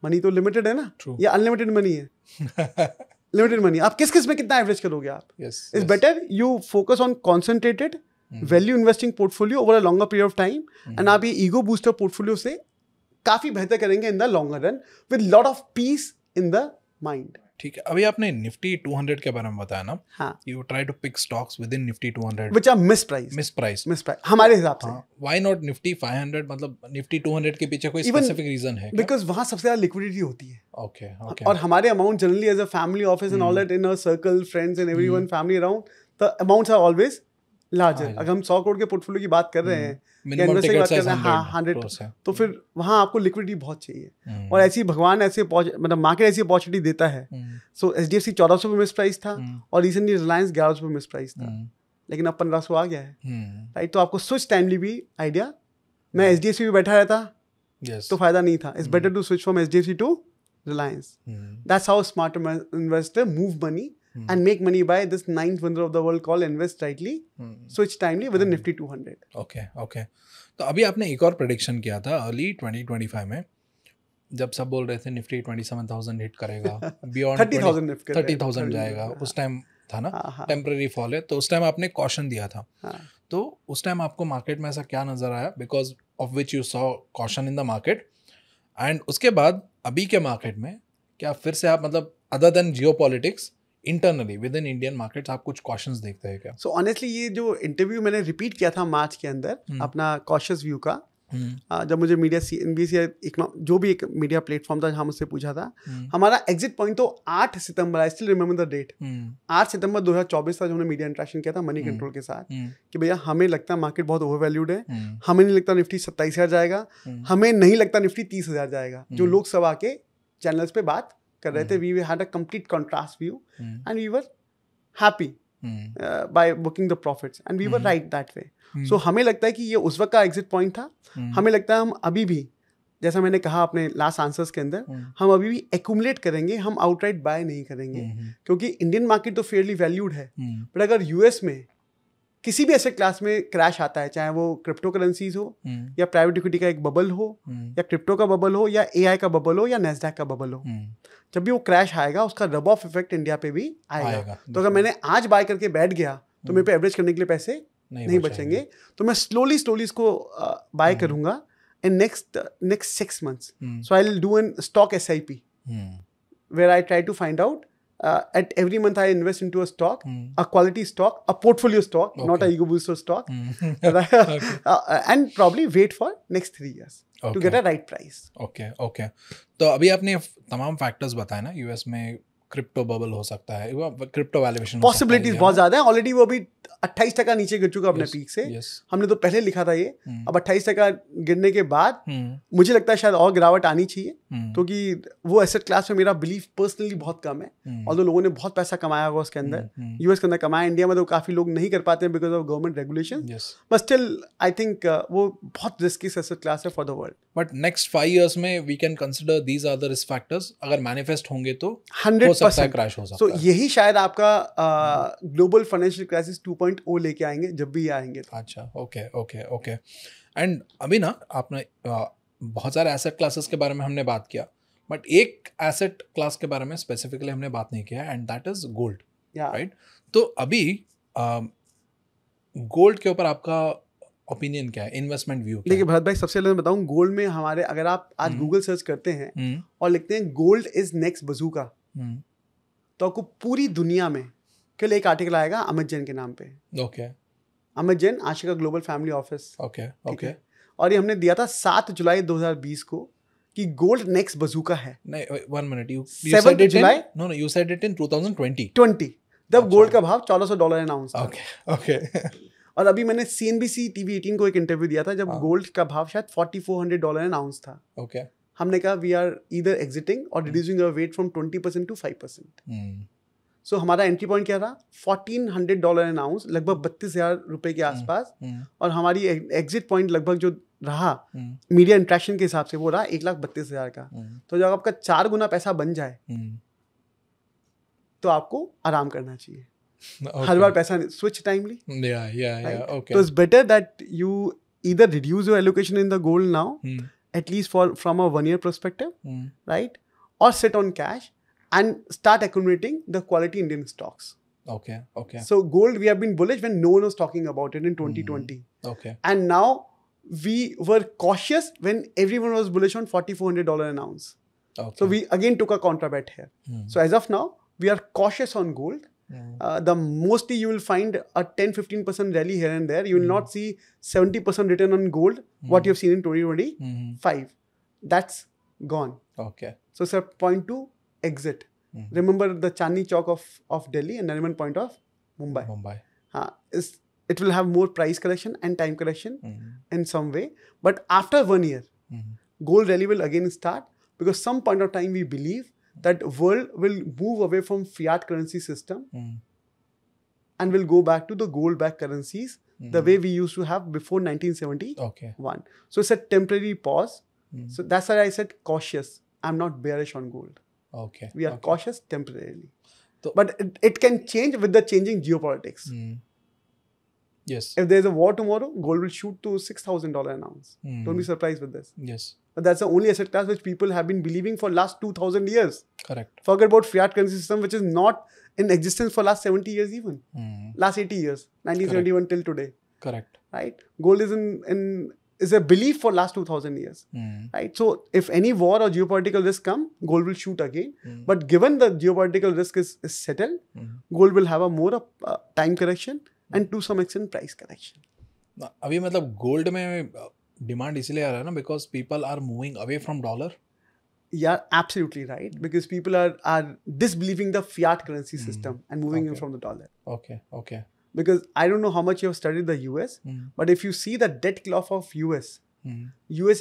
मनी तो लिमिटेड है ना, या अनलिमिटेड मनी है? लिमिटेड मनी, आप किस में कितना एवरेज करोगे आप? It's better you focus on concentrated value investing portfolio over a longer period of time, and आप ये ईगो बूस्टर पोर्टफोलियो से काफी बेहतर करेंगे in the longer run with lot of peace in the mind. ठीक है, अभी आपने निफ्टी 200 के बारे में बताया ना? हाँ। You try to pick stocks within Nifty 200 which are misprice हमारे हिसाब से। Why not Nifty 500? मतलब निफ्टी 200 के पीछे कोई स्पेसिफिक रीजन है? बिकॉज वहां सबसे ज्यादा लिक्विडिटी होती है। ओके। और हमारे amount generally as a family office and all that in a circle, friends and everyone, family around, the amounts are always larger. अगर हम 100 करोड़ के पोर्टफोलियो की बात कर रहे हैं, हाँ 100, तो फिर वहाँ आपको लिक्विडिटी बहुत चाहिए, और ऐसी भगवान ऐसे मतलब मार्केट ऐसी अपॉर्चुनिटी देता है। सो HDFC 1400 पे मिस प्राइस था, और रिसेंटली रिलायंस 1100 पे मिस प्राइस था, लेकिन अब 1500 आ गया है, राइट? तो आपको स्विच टाइमली भी आइडिया, मैं HDFC में बैठा रहता तो फायदा नहीं था। It's better to switch from HDFC to Reliance. That's how smart investor move money and make money by this 9th wonder of the world called invest rightly, switch timely within Nifty 200. Okay. तो अभी आपने एक और prediction किया था early 2025 में, जब सब बोल रहे थे निफ्टी 27,000 हिट करेगा, बियॉन्ड 30,000 जाएगा, उस टाइम था ना, टेम्पररी फॉल है, तो उस टाइम आपने कॉशन दिया था। तो उस टाइम आपको मार्केट में ऐसा क्या नजर आया because of which you saw caution in the market, and उसके बाद अभी के मार्केट में क्या फिर से आप मतलब other than geopolitics internally with in Indian markets आप कुछ कॉशंस देखते हैं क्या? सो ऑनेस्टली ये जो इंटरव्यू मैंने रिपीट किया था मार्च के अंदर अपना कॉशियस व्यू का, जब मुझे मीडिया CNBC या जो भी एक मीडिया प्लेटफॉर्म था जहाँ मुझसे पूछा था, हमारा एग्जिट पॉइंट तो 8 सितंबर, I still remember the date, 8 सितंबर 2024 था, जो हमने मीडिया इंटरेक्शन किया था मनी कंट्रोल के साथ कि भैया हमें लगता है मार्केट बहुत ओवर वैल्यूड है, हमें नहीं लगता निफ्टी 27,000 जाएगा, हमें नहीं लगता निफ्टी 30,000 जाएगा, जो लोग सब आके चैनल्स पे बात कर रहे थे. We had a complete contrast view and we were happy by booking the profits and we were right that way. So हमें लगता है कि ये उस वक्त का एग्जिट पॉइंट था. हमें लगता है हम अभी भी, जैसा मैंने कहा अपने लास्ट आंसर्स के अंदर, हम अभी भी एक्यूमुलेट करेंगे, हम आउटराइट बाय नहीं करेंगे, क्योंकि इंडियन मार्केट तो फेयरली वैल्यूड है. बट अगर यूएस में किसी भी एसेट क्लास में क्रैश आता है, चाहे वो क्रिप्टो करेंसीज हो या प्राइवेट इक्विटी का एक बबल हो या क्रिप्टो का बबल हो या AI का बबल हो या नेस्डैक का बबल हो, जब भी वो क्रैश आएगा उसका रब ऑफ इफेक्ट इंडिया पे भी आएगा. तो अगर मैंने आज बाय करके बैठ गया तो मेरे पे एवरेज करने के लिए पैसे नहीं बचेंगे. तो मैं स्लोली इसको बाय करूंगा in next 6 months. So I will do an stock SIP where I try to find out at every month I invest into a stock, a quality stock, a portfolio stock, not a ego booster stock, and probably wait for next 3 years to get a right price. Okay. तो अभी आपने तमाम factors बताए ना, US में crypto bubble हो सकता है, क्रिप्टो वैल्यूएशन पॉसिबिलिटीज बहुत ज्यादा है. ऑलरेडी वो अभी 28% नीचे गिर चुका अपने पीक से. हमने तो पहले लिखा था ये. अब 28% गिरने के बाद मुझे लगता है शायद और गिरावट आनी चाहिए, क्योंकि वो एसेट क्लास में मेरा बिलीफ पर्सनली बहुत कम है. और लोगों ने बहुत पैसा कमाया होगा उसके अंदर, यूएस के अंदर कमाया. इंडिया में तो काफी लोग नहीं कर पाते हैं because of government regulation. But still I think वो बहुत रिस्की एसेट क्लास है for the world. But next 5 years में we can consider these are the risk factors. अगर मैनिफेस्ट होंगे तो 100% क्रैश हो सकता है. So यही शायद आपका ग्लोबल फाइनेंशियल क्राइसिस 2.0 लेके आएंगे जब भी आएंगे. अच्छा, ओके. एंड अभी ना आपने बहुत सारे एसेट क्लासेस के बारे में हमने बात किया, बट एक एसेट क्लास के बारे में स्पेसिफिकली हमने बात नहीं किया, and that is gold, right? तो अभी गोल्ड के ऊपर आपका ओपिनियन क्या है, इन्वेस्टमेंट व्यू? देखिए भरत भाई, सबसे पहले बताऊं, गोल्ड में हमारे, अगर आप आज गूगल सर्च करते हैं और लिखते हैं गोल्ड इज नेक्स्ट बजूका, तो आपको पूरी दुनिया में केवल एक आर्टिकल आएगा अमित जैन के नाम पे. Okay. Amit Jain, Ashika global family office. Okay. और ये हमने दिया था 7 जुलाई 2020 को कि गोल्ड नेक्स्ट बजूका है. नहीं, 1 minute, you 7 July? No, you said it in 2020. जब गोल्ड का भाव $1,400 अनाउंस था. ओके. और अभी मैंने CNBC TV 18 को एक इंटरव्यू दिया था जब गोल्ड का भाव शायद $4,400 अनाउंस था. ओके. हमने कहा वी आर ईदर एग्जिटिंग और reducing our weight from 20% to 5%. So हमारा एंट्री पॉइंट क्या था? $1,400 अनाउंस, लगभग 32,000 रुपए के आसपास. और हमारी एग्जिट पॉइंट लगभग जो रहा मीडिया इंट्रैक्शन के हिसाब से वो रहा 1,32,000 का. तो जब आपका 4 गुना पैसा बन जाए तो आपको आराम करना चाहिए. हर बार पैसा स्विच टाइमली. ओके. तो it's better that you either reduce your allocation in the gold now, at least from a 1 year perspective, right? Or sit on cash and start accumulating the quality Indian stocks. Okay. So gold, we have been bullish when no one was talking about it in 2020. Okay. And now we were cautious when everyone was bullish on $4,400 an ounce. Okay. So we again took a contra bet here. So as of now, we are cautious on gold. The mostly you will find a 10-15% rally here and there. You will not see 70% return on gold, what you have seen in 2025. That's gone. Okay. So sir, point to exit. Remember the Chandni Chowk of Delhi and Nariman Point of Mumbai. It will have more price correction and time correction in some way. But after 1 year, gold rally will again start, because some point of time we believe that world will move away from fiat currency system and will go back to the gold backed currencies the way we used to have before 1971. Okay. So it's a temporary pause. So that's why I said cautious. I'm not bearish on gold. Okay. We are cautious temporarily. But it can change with the changing geopolitics. Yes. If there's a war tomorrow, gold will shoot to $6,000 an ounce. Don't be surprised with this. Yes. But that's the only asset class which people have been believing for last 2,000 years. Correct. Forget about fiat currency system, which is not in existence for last 70 years even. Last 80 years, 1971 till today. Correct. Right? Gold is is a belief for last 2000 years, right? So if any war or geopolitical risk come, gold will shoot again. But given the geopolitical risk is settled, gold will have a more time correction and to some extent price correction. अभी मतलब gold में demand इसलिए आ रहा है ना because people are moving away from dollar. Yeah, absolutely right. Because people are disbelieving the fiat currency system and moving in from the dollar. Okay. Because I don't know how much you have studied the US, but if you see the debt cloth of US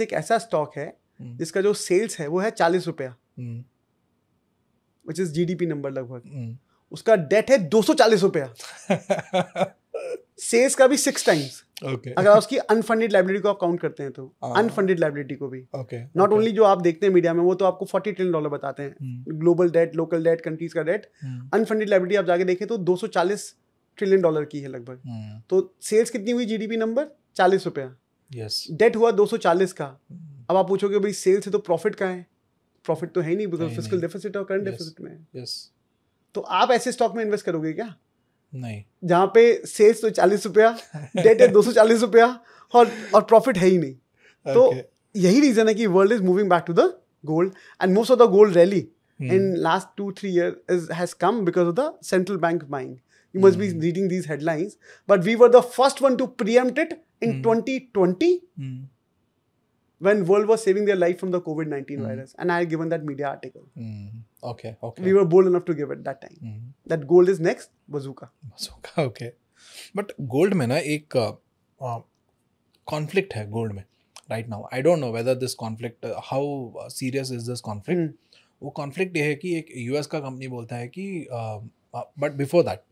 एक ऐसा stock है जिसका जो sales है वो है 40 रुपया, which is GDP number लगभग. उसका डेट है 240 रुपया. सेल्स का भी 6 टाइम्स. अगर उसकी अनफंडेड लाइबिलिटी को आप काउंट करते हैं तो अनफंडेड लाइबिलिटी को भी नॉट ओनली जो आप देखते हैं मीडिया में वो तो आपको $40 ट्रिलियन बताते हैं, global debt, local debt, countries का डेट. अनफंडेड लाइबिलिटी आप जाके देखें तो $240 ट्रिलियन की है लगभग. तो सेल्स कितनी हुई, जीडीपी नंबर 40 रुपया, डेट हुआ 240 का. अब आप पूछोगे भाई सेल्स है तो प्रॉफिट कहाँ है? प्रॉफिट तो है ही नहीं बिकॉज फिस्कल डेफिसिट और करंट डेफिसिट में है. तो आप ऐसे स्टॉक में इन्वेस्ट करोगे क्या? नहीं, जहाँ पे सेल्स तो 40 रुपया, डेट है 240 रुपया और प्रॉफिट है ही नहीं. तो यही रीजन है कि world is moving back to the gold and most of the gold rally in last 2-3 years has come because of the central bank buying. You must be reading these headlines, but we were the first one to preempt it in 2020 when world was saving their life from the COVID-19 virus, and I had given that media article. Okay. We were bold enough to give it that time. That gold is next bazooka. Okay. But gold में ना एक conflict है gold में right now. I don't know whether this conflict, how serious is this conflict. वो conflict ये है कि एक US का कंपनी बोलता है कि but before that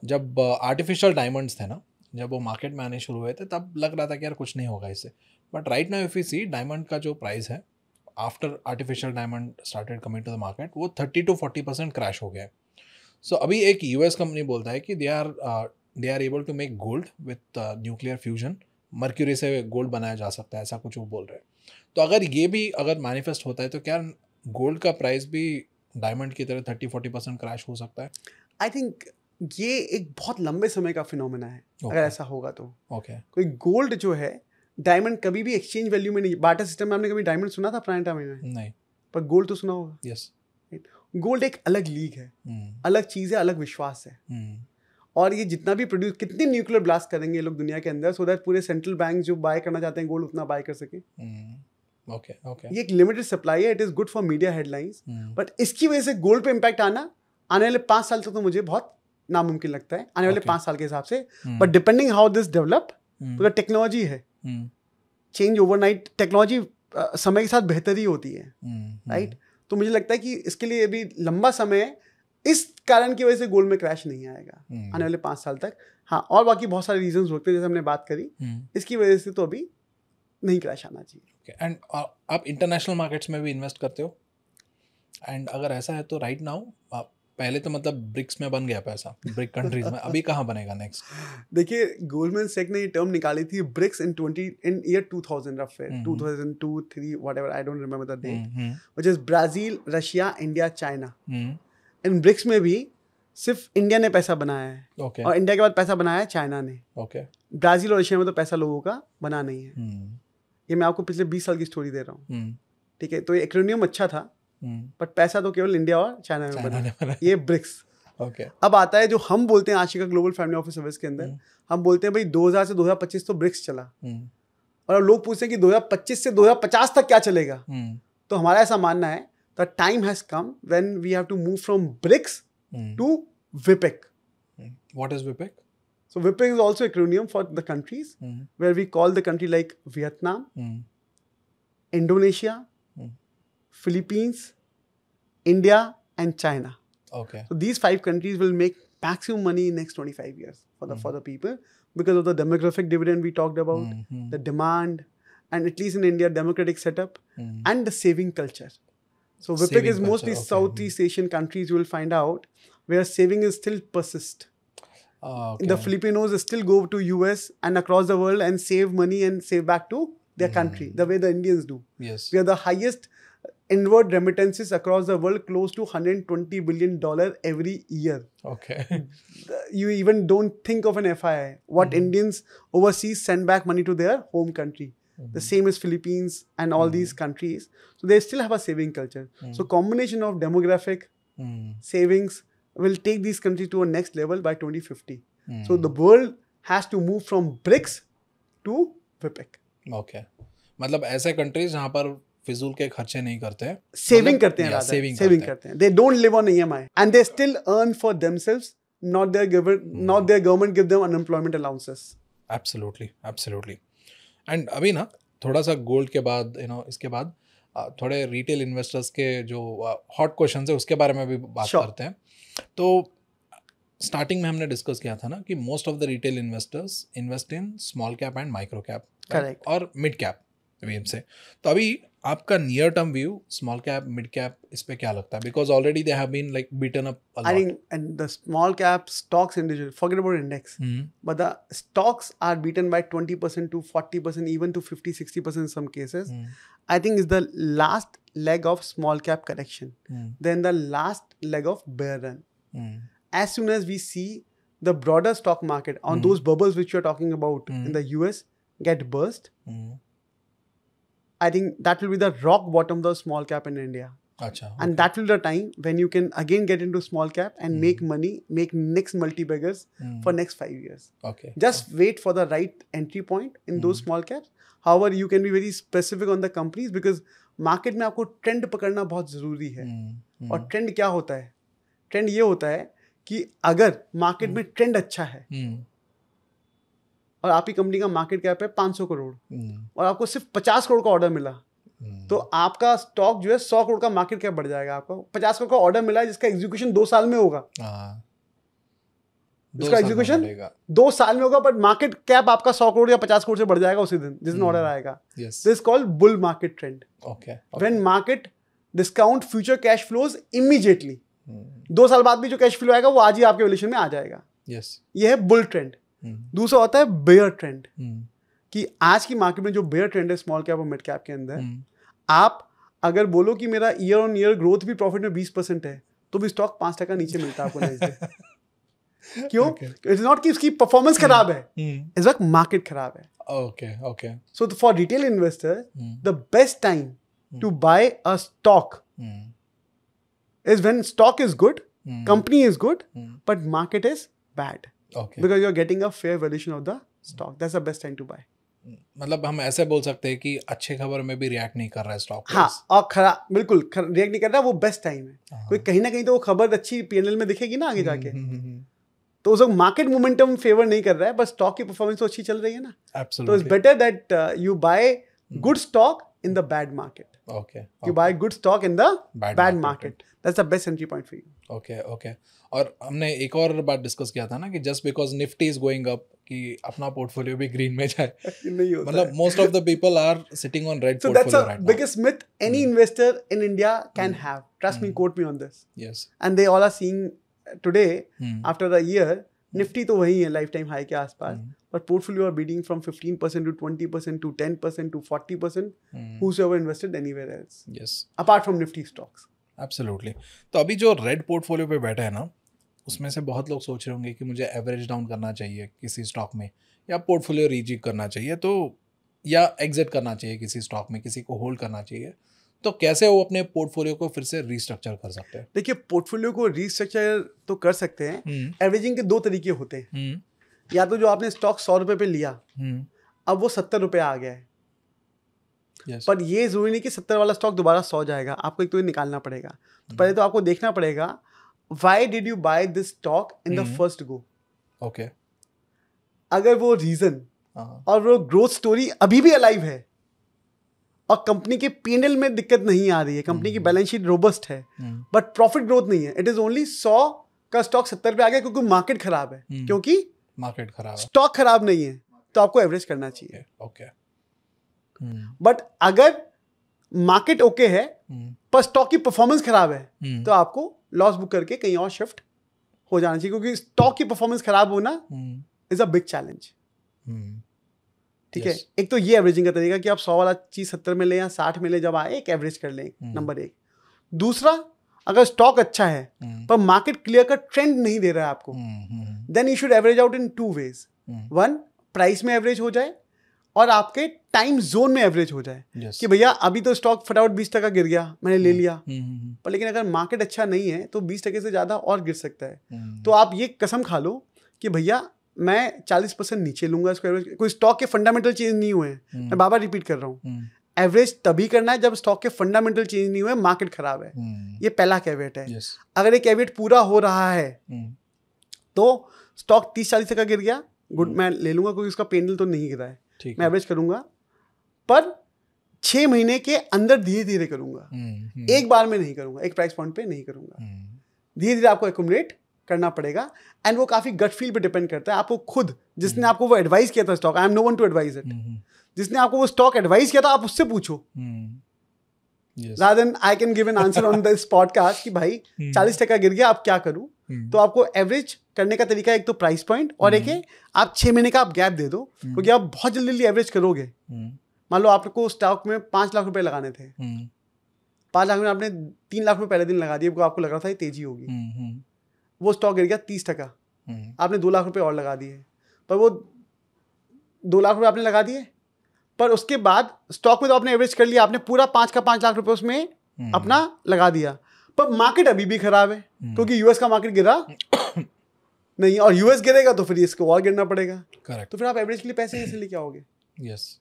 जब आर्टिफिशियल डायमंड्स थे ना, जब वो मार्केट में आने शुरू हुए थे तब लग रहा था कि यार कुछ नहीं होगा इससे. But right now if you see diamond का जो प्राइस है after artificial diamond started coming to the market वो 30-40% क्रैश हो गया है. सो अभी एक यूएस कंपनी बोलता है कि they are able to make gold with nuclear fusion, mercury से गोल्ड बनाया जा सकता है, ऐसा कुछ वो बोल रहे हैं. तो अगर ये भी अगर मैनिफेस्ट होता है तो क्या गोल्ड का प्राइस भी डायमंड की तरह 30-40% क्रैश हो सकता है? आई थिंक ये एक बहुत लंबे समय का फिनोमेना है. अगर ऐसा होगा तो कोई गोल्ड जो है, डायमंड कभी भी एक्सचेंज वैल्यू में नहीं. बार्टर सिस्टम में आपने कभी डायमंड सुना था पुराने टाइम में? नहीं. पर गोल्ड तो सुना होगा. यस. गोल्ड एक अलग लीग है, अलग चीज़ है, अलग विश्वास है. और ये जितना भी प्रोड्यूस, कितने न्यूक्लियर ब्लास्ट करेंगे ये लोग दुनिया के अंदर सो दैट पूरे सेंट्रल बैंक जो बाय करना चाहते हैं गोल्ड उतना बाय कर सके. ये एक लिमिटेड सप्लाई है. It is good for media headlines, but इसकी वजह से गोल्ड पे इम्पैक्ट आना आने वाले 5 साल तक तो मुझे बहुत नामुमकिन लगता है, आने वाले 5 साल के हिसाब से. But depending how this develop, पूरा टेक्नोलॉजी है, चेंज ओवरनाइट. टेक्नोलॉजी समय के साथ बेहतर ही होती है, राइट? तो मुझे लगता है कि इसके लिए अभी लंबा समय है. इस कारण की वजह से गोल्ड में क्रैश नहीं आएगा आने वाले 5 साल तक. हाँ, और बाकी बहुत सारे रीजंस होते हैं जैसे हमने बात करी, इसकी वजह से तो अभी नहीं क्रैश आना चाहिए. एंड आप इंटरनेशनल मार्केट्स में भी इन्वेस्ट करते हो? एंड अगर ऐसा है तो राइट नाउ पहले तो मतलब ब्रिक्स में बन गया पैसा, ब्रिक कंट्रीज में, अभी कहाँ बनेगा नेक्स्ट? देखिए, गोल्डमैन सैक ने ये टर्म निकाली थी ब्रिक्स इन ईयर 2000 रफली 2002-3 whatever, I don't remember the date, which is Brazil, Russia, India, China. In BRICS में भी सिर्फ इंडिया ने पैसा बनाया है, और इंडिया के बाद पैसा बनाया है चाइना ने. ब्राजील और रशिया में तो पैसा लोगों का बना नहीं है. ये मैं आपको पिछले 20 साल की स्टोरी दे रहा हूँ, ठीक है? तो ये एक्रोनियम अच्छा था, बट पैसा तो केवल इंडिया और चाइना में बना. ये ब्रिक्स. अब आता है जो हम बोलते हैं Ashika global family office service के अंदर, हम बोलते हैं भाई 2000 से 2025 तो ब्रिक्स चला, और अब लोग पूछते हैं कि 2025 से 2050 तक क्या चलेगा. तो हमारा ऐसा मानना है the time has come when we have to move from BRICS to विपेक. What is विपेक? So WIPEC is also acronym for the countries where we call the country like Vietnam, Indonesia, Philippines, India, and China. So these 5 countries will make maximum money in next 25 years for the people because of the demographic dividend we talked about, the demand, and at least in India, democratic setup and the saving culture. So WIPEC is mostly Southeast Asian countries. You will find out where saving is still persist. The Filipinos still go to US and across the world and save money and save back to their country the way the Indians do. Yes. We are the highest inward remittances across the world, close to $120 billion every year. You even don't think of an FII. What Indians overseas send back money to their home country. The same as Philippines and all these countries. So they still have a saving culture. So combination of demographic savings will take these countries to a next level by 2050. So the world has to move from BRICS to WIPEC. Okay. मतलब ऐसे countries जहाँ पर फिजूल के खर्चे नहीं करते हैं, सेविंग करते हैं, सेविंग करते हैं. They don't live on EMI and they still earn for themselves. Not their government give them unemployment allowances. Absolutely. And अभी ना थोड़ा सा गोल्ड के बाद इसके बाद थोड़े रिटेल इन्वेस्टर्स के जो हॉट क्वेश्चंस है उसके बारे में भी बात करते हैं. तो स्टार्टिंग में हमने डिस्कस किया था ना कि most of the retail investors invest in small cap and micro cap, correct, और मिड कैप वीएम से. तो अभी आपका near term view small cap mid cap इस पे क्या लगता है? Because already they have been like beaten up a lot. I think and the small cap stocks individual, forget about index, but the stocks are beaten by 20% to 40%, even to 50-60% in some cases. I think is the last leg of small cap correction. Then the last leg of bear run. As soon as we see the broader stock market on those bubbles which you're talking about in the US get burst, I think that will be the rock bottom of the small cap in India. Achha, okay. And that will be the time when you can again get into small cap and make money, make next multi-baggers for next 5 years. Okay. Just wait for the right entry point in those small caps. However, you can be very specific on the companies because market में आपको trend पकड़ना बहुत ज़रूरी है. और trend क्या होता है? Trend ये होता है कि अगर market में trend अच्छा है और आपकी कंपनी का मार्केट कैप है 500 करोड़ और आपको सिर्फ 50 करोड़ का ऑर्डर मिला, तो आपका स्टॉक जो है 100 करोड़ का मार्केट कैप बढ़ जाएगा. आपको 50 करोड़ का ऑर्डर मिला है जिसका एग्जीक्यूशन 2 साल में होगा. जिसका एग्जीक्यूशन 2 साल में होगा, बट मार्केट कैप आपका 100 करोड़ या 50 करोड़ से बढ़ जाएगा उसी दिन जिस दिन ऑर्डर आएगा. This is called bull market trend. When market discount future cash flows immediately. 2 साल बाद भी जो कैश फ्लो आएगा वो आज ही आपके वैल्यूएशन में आ जाएगा. ये है बुल ट्रेंड. दूसरा होता है बेयर ट्रेंड, कि आज की मार्केट में जो बेयर ट्रेंड है स्मॉल कैप और मिड कैप के अंदर, आप अगर बोलो कि मेरा ईयर ऑन ईयर ग्रोथ भी प्रॉफिट में 20% है तो भी स्टॉक 5% नीचे मिलता है आपको नेक्स्ट डे. क्यों? इट्स नॉट कि उसकी परफॉर्मेंस खराब है, इस वक्त मार्केट खराब है. Okay. So for retail investor, the best time to buy a stock is when stock is good, company is good, but market is bad. Okay. Because you're getting a fair valuation of the stock. That's the best time to buy. मतलब हम ऐसे बोल सकते हैं कि अच्छे खबर में भी रिएक्ट नहीं कर रहा है स्टॉक. हाँ, और खराब बिल्कुल रिएक्ट नहीं कर रहा, वो बेस्ट टाइम है. कोई कहीं ना कहीं तो वो खबर अच्छी पीएनएल में दिखेगी ना आगे जाके. तो उस मार्केट मोमेंटम फेवर नहीं कर रहा है, बस स्टॉक की परफॉर्मेंस तो अच्छी चल रही है ना. Absolutely. तो it's better that you buy good stock in the bad market. Okay. You buy good stock in the bad market. That's the best entry point for you. Okay. और हमने एक और बात डिस्कस किया था ना कि just because Nifty is going up कि अपना पोर्टफोलियो भी ग्रीन में जाए. नहीं होता. मतलब most of the people are sitting on red so portfolio right now. So that's the biggest myth any investor in India can have. Trust me, quote me on this. Yes. And they all are seeing today after a year Nifty तो वही है life time high के आसपास, but portfolio are beating from 15% to 20% to 10% to 40% whosoever invested anywhere else. Yes. Apart from Nifty stocks. Absolutely. तो अभी जो red portfolio पे बैठे हैं ना, उसमें से बहुत लोग सोच रहे होंगे कि मुझे एवरेज डाउन करना चाहिए किसी स्टॉक में, या पोर्टफोलियो रीजिक करना चाहिए, तो या एग्जिट करना चाहिए किसी स्टॉक में, किसी को होल्ड करना चाहिए. तो कैसे वो अपने पोर्टफोलियो को फिर से रीस्ट्रक्चर कर सकते हैं? देखिए, पोर्टफोलियो को रीस्ट्रक्चर तो कर सकते हैं. एवरेजिंग के 2 तरीके होते हैं. या तो जो आपने स्टॉक 100 रुपए पे लिया, अब वो 70 रुपए आ गया है. पर ये जरूरी नहीं कि 70 वाला स्टॉक दोबारा 100 जाएगा. आपको एक तो ये निकालना पड़ेगा. तो पहले तो आपको देखना पड़ेगा why did you buy this stock in the first go. Okay. अगर वो रीजन और वो ग्रोथ स्टोरी अभी भी अलाइव है और कंपनी के पीएनएल में दिक्कत नहीं आ रही है, कंपनी की बैलेंस शीट रोबस्ट है, बट प्रॉफिट ग्रोथ नहीं है, इट इज ओनली 100 का स्टॉक 70 पे आ गया क्योंकि मार्केट खराब है, क्योंकि मार्केट खराब है, स्टॉक खराब नहीं है, तो आपको एवरेज करना चाहिए. ओके. बट अगर मार्केट ओके है पर स्टॉक की परफॉर्मेंस खराब है, तो आपको लॉस बुक करके कहीं और शिफ्ट हो जाना चाहिए, क्योंकि स्टॉक की परफॉर्मेंस खराब होना इज अ बिग चैलेंज. ठीक है. एक तो ये एवरेजिंग का तरीका कि आप 100 वाला चीज 70 में ले या 60 में ले, जब आए एक एवरेज कर लें. नंबर 1. दूसरा, अगर स्टॉक अच्छा है पर मार्केट क्लियर का ट्रेंड नहीं दे रहा है आपको, then you should average out in 2 ways. 1, price में एवरेज हो जाए, और आपके टाइम जोन में एवरेज हो जाए Yes. कि भैया अभी तो स्टॉक फटाफट 20% गिर गया, मैंने ले लिया, हम्म, पर लेकिन अगर मार्केट अच्छा नहीं है तो 20% से ज़्यादा और गिर सकता है। हम्म, तो आप ये कसम खा लो कि भैया मैं 40% नीचे लूंगा इसको एवरेज। कोई स्टॉक के फंडामेंटल चेंज नहीं हुए हैं, मैं बार बार रिपीट कर रहा हूँ, एवरेज तभी करना है जब स्टॉक के फंडामेंटल चेंज नहीं हुए, मार्केट खराब है। ये पहला कैवेट है। Yes. अगर ये कैवेट पूरा हो रहा है तो स्टॉक 30-40 का गिर गया, गुड, मैं ले लूंगा क्योंकि उसका पेंडल तो नहीं गिरा है, ठीक मैं एवरेज करूंगा, पर 6 महीने के अंदर धीरे धीरे करूंगा, एक बार में नहीं करूंगा, एक प्राइस पॉइंट पे नहीं करूंगा, धीरे धीरे आपको एक्यूमुलेट करना पड़ेगा। एंड वो काफी गट फील पे डिपेंड करता है, आपको खुद, जिसने आपको वो एडवाइस किया था stock, I am no one to advise it, जिसने आपको वो स्टॉक एडवाइस किया था आप उससे पूछो, rather than I can give an answer on this podcast कि भाई 40% गिर गया, आप क्या करूं। तो आपको एवरेज करने का तरीका एक तो प्राइस पॉइंट, और एक है आप 6 महीने का आप गैप दे दो, क्योंकि आप बहुत जल्दी एवरेज करोगे। मान लो आपको स्टॉक में 5 लाख रुपए लगाने थे, 5 लाख में आपने 3 लाख रुपए पहले दिन लगा दिए, आपको लग रहा था ये तेजी होगी, वो स्टॉक गिर गया 30%, आपने 2 लाख रुपए और लगा दिए, पर वो 2 लाख रुपए आपने लगा दिए, पर उसके बाद स्टॉक में तो आपने एवरेज कर लिया, आपने पूरा 5 लाख रुपए उसमें अपना लगा दिया, पर मार्केट अभी भी खराब है क्योंकि यूएस का मार्केट गिरा नहीं, और यूएस गिरेगा तो फिर इसको और गिरना पड़ेगा। करेक्ट। तो फिर आप एवरेज के लिए पैसे कैसे लेके आओगे? यस।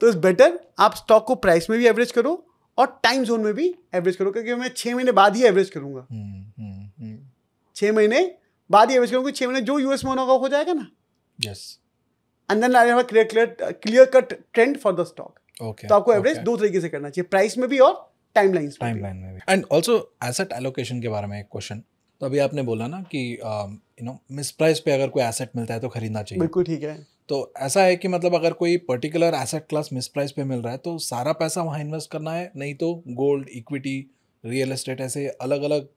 तो इट्स बेटर आप स्टॉक को प्राइस में भी एवरेज करो और टाइम जोन में भी एवरेज करो, क्योंकि मैं 6 महीने बाद ही एवरेज करूंगा, 6 महीने बाद ही एवरेज करूंगा, 6 महीने जो यूएस में होगा हो जाएगा ना। Yes. And then I have a clear cut trend for the stock. Okay. तो आपको एवरेज दो तरीके से करना चाहिए, प्राइस में भी और टाइमलाइन में भी। एंड ऑल्सो एसेट एलोकेशन के बारे में एक क्वेश्चन, तो अभी आपने बोला ना कि मिस प्राइस पे अगर कोई एसेट मिलता है तो खरीदना चाहिए। बिल्कुल ठीक है। तो ऐसा है कि मतलब अगर कोई particular asset class miss price पे मिल रहा है तो सारा पैसा वहाँ इन्वेस्ट करना है, नहीं तो गोल्ड, इक्विटी, रियल एस्टेट, ऐसे अलग अलग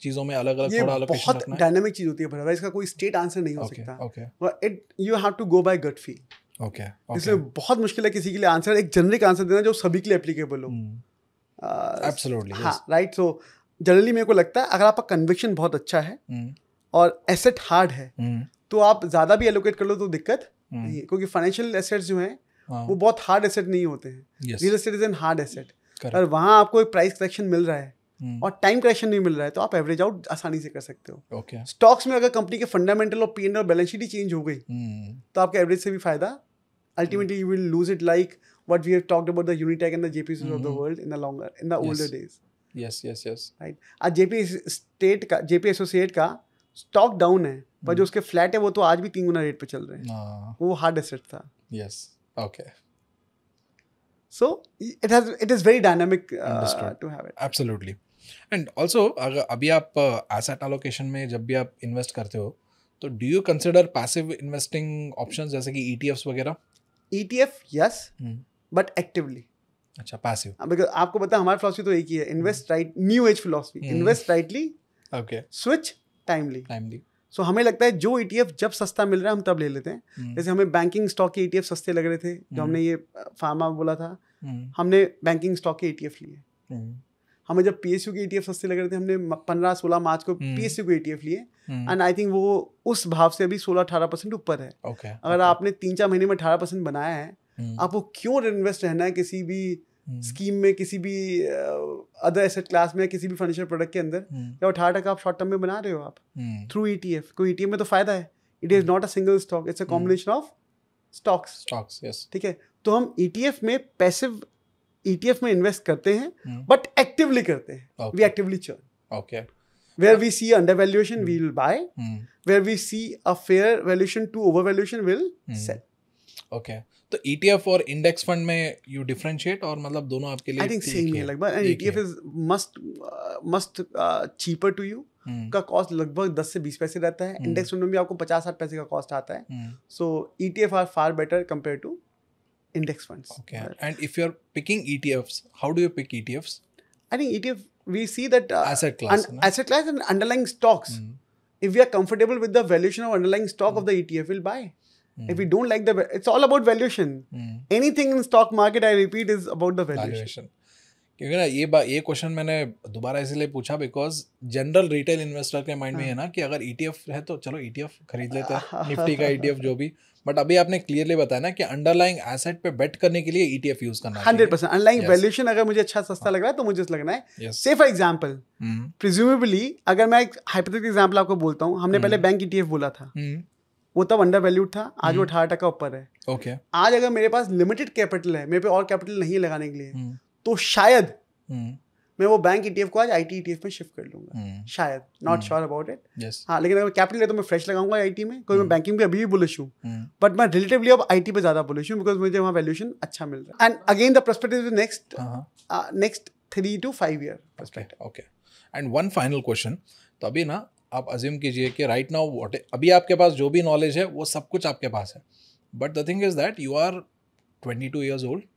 चीजों में अलग अलग थोड़ा बहुत डायनामिक चीज होती है भैया, इसका कोई स्टेट आंसर नहीं हो सकता। Okay. It you have to go by gut feel. Okay. इसलिए बहुत मुश्किल है किसी के लिए आंसर, एक जेनरिक आंसर देना जो सभी के लिए एप्लीकेबल हो। एब्सोल्युटली। हाँ, राइट। सो जनरली मेरे को लगता है अगर आपका कन्विक्शन बहुत अच्छा है और एसेट हार्ड है तो आप ज्यादा भी एलोकेट कर लो तो दिक्कत नहीं है, क्योंकि फाइनेंशियल एसेट्स जो हैं वो बहुत हार्ड एसेट नहीं होते हैं। Real estate is an hard asset, और वहाँ आपको एक प्राइस करेक्शन मिल रहा है और टाइम करेक्शन नहीं मिल रहा है तो आप एवरेज आउट आसानी से कर सकते हो। ओके। स्टॉक्स में अगर कंपनी के फंडामेंटल और पीएनएल और बैलेंस शीट ही चेंज हो गई तो आपके एवरेज से भी फायदा, ultimately you will lose it like what we have talked about the Unitech and the JPC of the world in the older days. Yes. Right. आज जेपी एसोसिएट का स्टॉक डाउन है, पर जो उसके फ्लैट है वो तो आज भी 3 गुना रेट पे चल रहे हैं। वो हार्ड एसेट था। Yes. Okay. So it is very dynamic to have it. Absolutely. And also अगर अभी आप asset allocation में जब भी आप इन्वेस्ट करते हो तो do you consider passive investing options जैसे कि ETFs वगैरह? ETF yes, but actively. अच्छा, passive. Because आपको पता है हमारी philosophy तो एक ही है, invest right, new age philosophy, invest rightly, okay, switch timely. So हमें लगता है जो ETF जब सस्ता मिल रहा है हम तब ले लेते हैं। जैसे हमें बैंकिंग स्टॉक के ETF सस्ते लग रहे थे, जो हमने ये फार्मा बोला था, हमने बैंकिंग स्टॉक के ETF लिए। हमें जब PSU के ETF सस्ते लग रहे थे हमने 15-16 मार्च को PSU के ETF लिए, एंड आई थिंक वो उस भाव से अभी 16-18% ऊपर है। अगर आपने 3-4 महीने में 18% बनाया है, आपको क्यों इन्वेस्ट रहना है किसी भी स्कीम में, किसी भी अदर एसेट क्लास में, किसी भी फाइनेंशियल प्रोडक्ट के अंदर, या 18% आप शॉर्ट टर्म में बना रहे हो आप थ्रू ETF। कोई ETF में तो फायदा है, it is not a single stock, it's a combination of stocks. Yes. ठीक है, तो हम ETF में पैसिव ETF में इन्वेस्ट करते हैं बट एक्टिवली करते हैं। We actively churn. Okay. Where we see undervaluation, we will buy. Where we see a fair valuation to overvaluation, we'll sell. Okay. तो ETF और इंडेक्स फंड में you differentiate, और मतलब दोनों आपके लिए I think same है लगभग, and ETF is must cheaper to you. का कॉस्ट लगभग 10 से 20 पैसे रहता है। इंडेक्स फंड में भी आपको 50-60 पैसे का कॉस्ट आता है। So ETF are far better compared to index funds. Okay. And if you're picking ETFs, how do you pick ETFs? I think ETF, we see that asset class and underlying stocks. If we are comfortable with the valuation of underlying stock of the ETF, we'll buy. If we don't like it's all about valuation. Anything in stock market, I repeat, is about the valuation. क्योंकि ना ये question मैंने दोबारा इसलिए पूछा because general retail investor के mind में है ना कि अगर ETF है तो चलो ETF खरीद लेते हैं, निफ्टी का ETF जो भी, बट अभी आपने क्लियरली बताया ना कि अंडरलाइंग एसेट पे बेट करने के लिए ETF यूज करना है 100%। अंडरलाइंग वैल्यूएशन अगर मुझे अच्छा सस्ता लग रहा है तो मुझे लगना है। से फॉर एग्जांपल प्रिज्यूमेबली अगर मैं एक हाइपोथेटिकल एग्जांपल आपको बोलता हूँ, हमने पहले बैंक ETF बोला था, वो तब अंडर वैल्यूड था, आज वो 18% ऊपर है। ओके, आज अगर मेरे पास लिमिटेड कैपिटल है, मेरे पे और कैपिटल नहीं है लगाने के लिए, तो शायद मैं वो बैंक ETF को आज IT ETF में शिफ्ट कर लूंगा, शायद, नॉट श्योर अबाउट इट। हाँ, लेकिन अगर कैपिटल है तो मैं फ्रेश लगाऊंगा IT में, क्योंकि मैं बैंकिंग पे अभी भी बुलिश हूँ, बट मैं रिलेटिवली अब IT पे ज्यादा बुलिश हूँ बिकॉज मुझे वहाँ वैल्यूएशन अच्छा मिल रहा है। And again the perspective is next 3 to 5 year perspective. Okay, and one final question, तो अभी ना आप अज्यूम कीजिए कि राइट नाउ व्हाट, अभी आपके पास जो भी नॉलेज है वो सब कुछ आपके पास है, but the thing is that you are 22 years old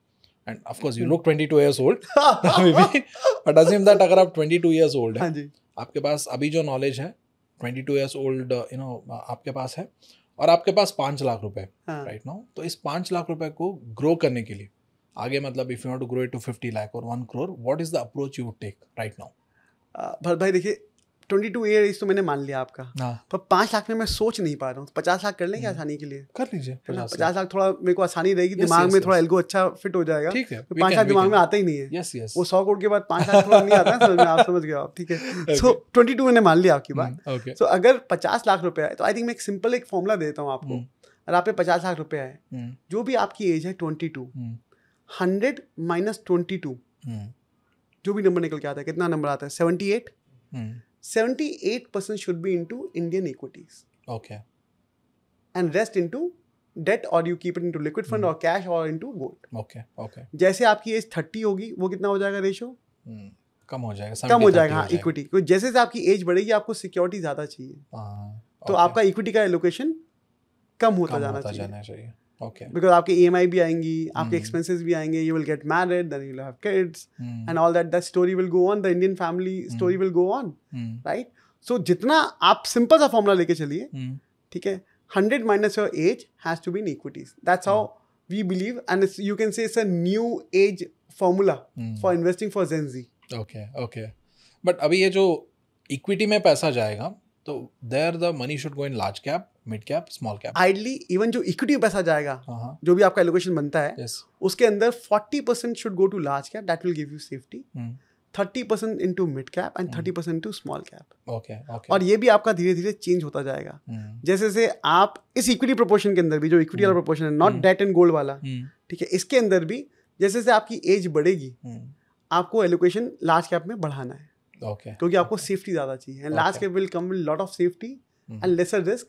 and of course you look 22 years old but assume that अगर आप 22 years old है, आपके पास अभी जो नॉलेज है 22 years old आपके पास है और आपके पास 5 लाख रुपए राइट नाउ, तो इस 5 लाख रुपए को ग्रो करने के लिए आगे मतलब if you want to grow it to 50 lakh और 1 crore, what is the approach you would take right now? Bharat भाई देखिए, 22 ईयर तो मैंने मान लिया आपका, पर 5 लाख में मैं सोच नहीं पा रहा हूँ। 50 लाख कर लेंगे आसानी के लिए? कर लीजिए 50 लाख, थोड़ा मेरे को आसानी रहेगी, दिमाग में थोड़ा एल्गो अच्छा फिट हो जाएगा। ठीक है, 5 लाख दिमाग में आता ही नहीं है। वो 100 करोड़ के बाद 5 लाख थोड़ा नहीं आता है समझ में, आप समझ गए आप, ठीक है। सो 22 मैंने मान लिया आपकी बात। सो अगर 50 लाख रुपए है तो आई थिंक मैं एक सिंपल एक फॉर्मूला देता हूँ आपको। अगर आप पे 50 लाख रुपए है, जो भी आपकी एज है 22, 100 minus 22, जो भी नंबर निकल के आता है, कितना नंबर आता है? 78। 78% should be into Indian equities. Okay. And rest into debt, or you keep it into liquid fund or cash or into gold. Okay. जैसे आपकी एज 30 होगी, वो कितना हो जाएगा रेशो? कम हो जाएगा, कम हो जाएगा। हाँ, इक्विटी, क्योंकि जैसे जैसे आपकी एज बढ़ेगी आपको सिक्योरिटी ज्यादा चाहिए, तो आपका इक्विटी का एलोकेशन कम होता जाना चाहिए। Okay. Because आपके EMI भी आएंगी, आपके expenses भी आएंगे, you will get married, then you'll have kids, and all that story will go on, the Indian family story will go on, right? So जितना आप simple सा formula लेके चलिए, ठीक है, 100 minus your age has to be in equities. That's how we believe, and you can say it's a new age formula for investing for Gen Z. Okay. But अभी ये जो equity में पैसा जाएगा, तो there the money should go in large cap, mid cap, small cap. Ideally, even जो equity में पैसा जाएगा, जो भी आपका एलोकेशन बनता है, उसके अंदर 40% should go to large cap, that will give you safety. 30% into mid cap and 30% into small cap. Okay. और ये भी आपका धीरे धीरे चेंज होता जाएगा। जैसे जैसे आप इस इक्विटी प्रोपोर्शन के अंदर भी, जो इक्विटी वाला प्रोपोर्शन है, नॉट डेट एंड गोल्ड वाला, ठीक है, इसके अंदर भी जैसे जैसे आपकी एज बढ़ेगी, आपको एलोकेशन लार्ज कैप में बढ़ाना है, क्योंकि आपको सेफ्टी ज्यादा चाहिए। And large cap will come with lot of safety and lesser risk,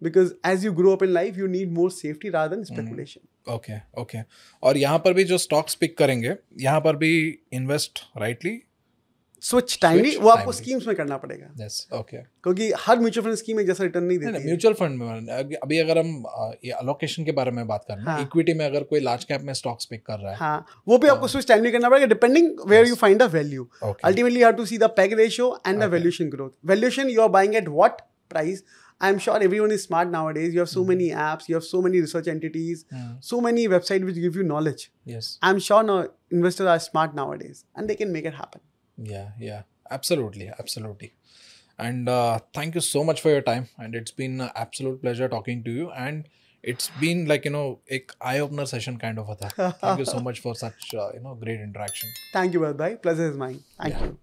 because as you grow up in life you need more safety rather than speculation. Okay. और यहाँ पर भी जो स्टॉक्स पिक करेंगे, यहाँ पर भी इन्वेस्ट राइटली, स्विच टाइमली, वो आपको स्कीम्स में करना पड़ेगा। यस, ओके, क्योंकि हर म्यूचुअल फंड स्कीम एक जैसा रिटर्न नहीं देती है। म्यूचुअल फंड में अभी अगर हम ये अलोकेशन के बारे में बात कर रहे हैं, इक्विटी में अगर कोई लार्ज कैप में स्टॉक्स पिक कर रहा है, हाँ, वो भी आपको स्विच टाइमली करना पड़ेगा, depending where you find the value. Ultimately you have to see the PEG ratio and the valuation growth. Valuation you are buying at what price? I'm sure everyone is smart nowadays. You have so many apps, you have so many research entities, so many websites which give you knowledge. Yes. I'm sure now investors are smart nowadays and they can make it happen. Yeah. Absolutely. And thank you so much for your time. And it's been an absolute pleasure talking to you. And it's been like, एक eye-opener session kind of a था. Thank you so much for such, great interaction. Thank you, Bharat bhai. Pleasure is mine. Thank you.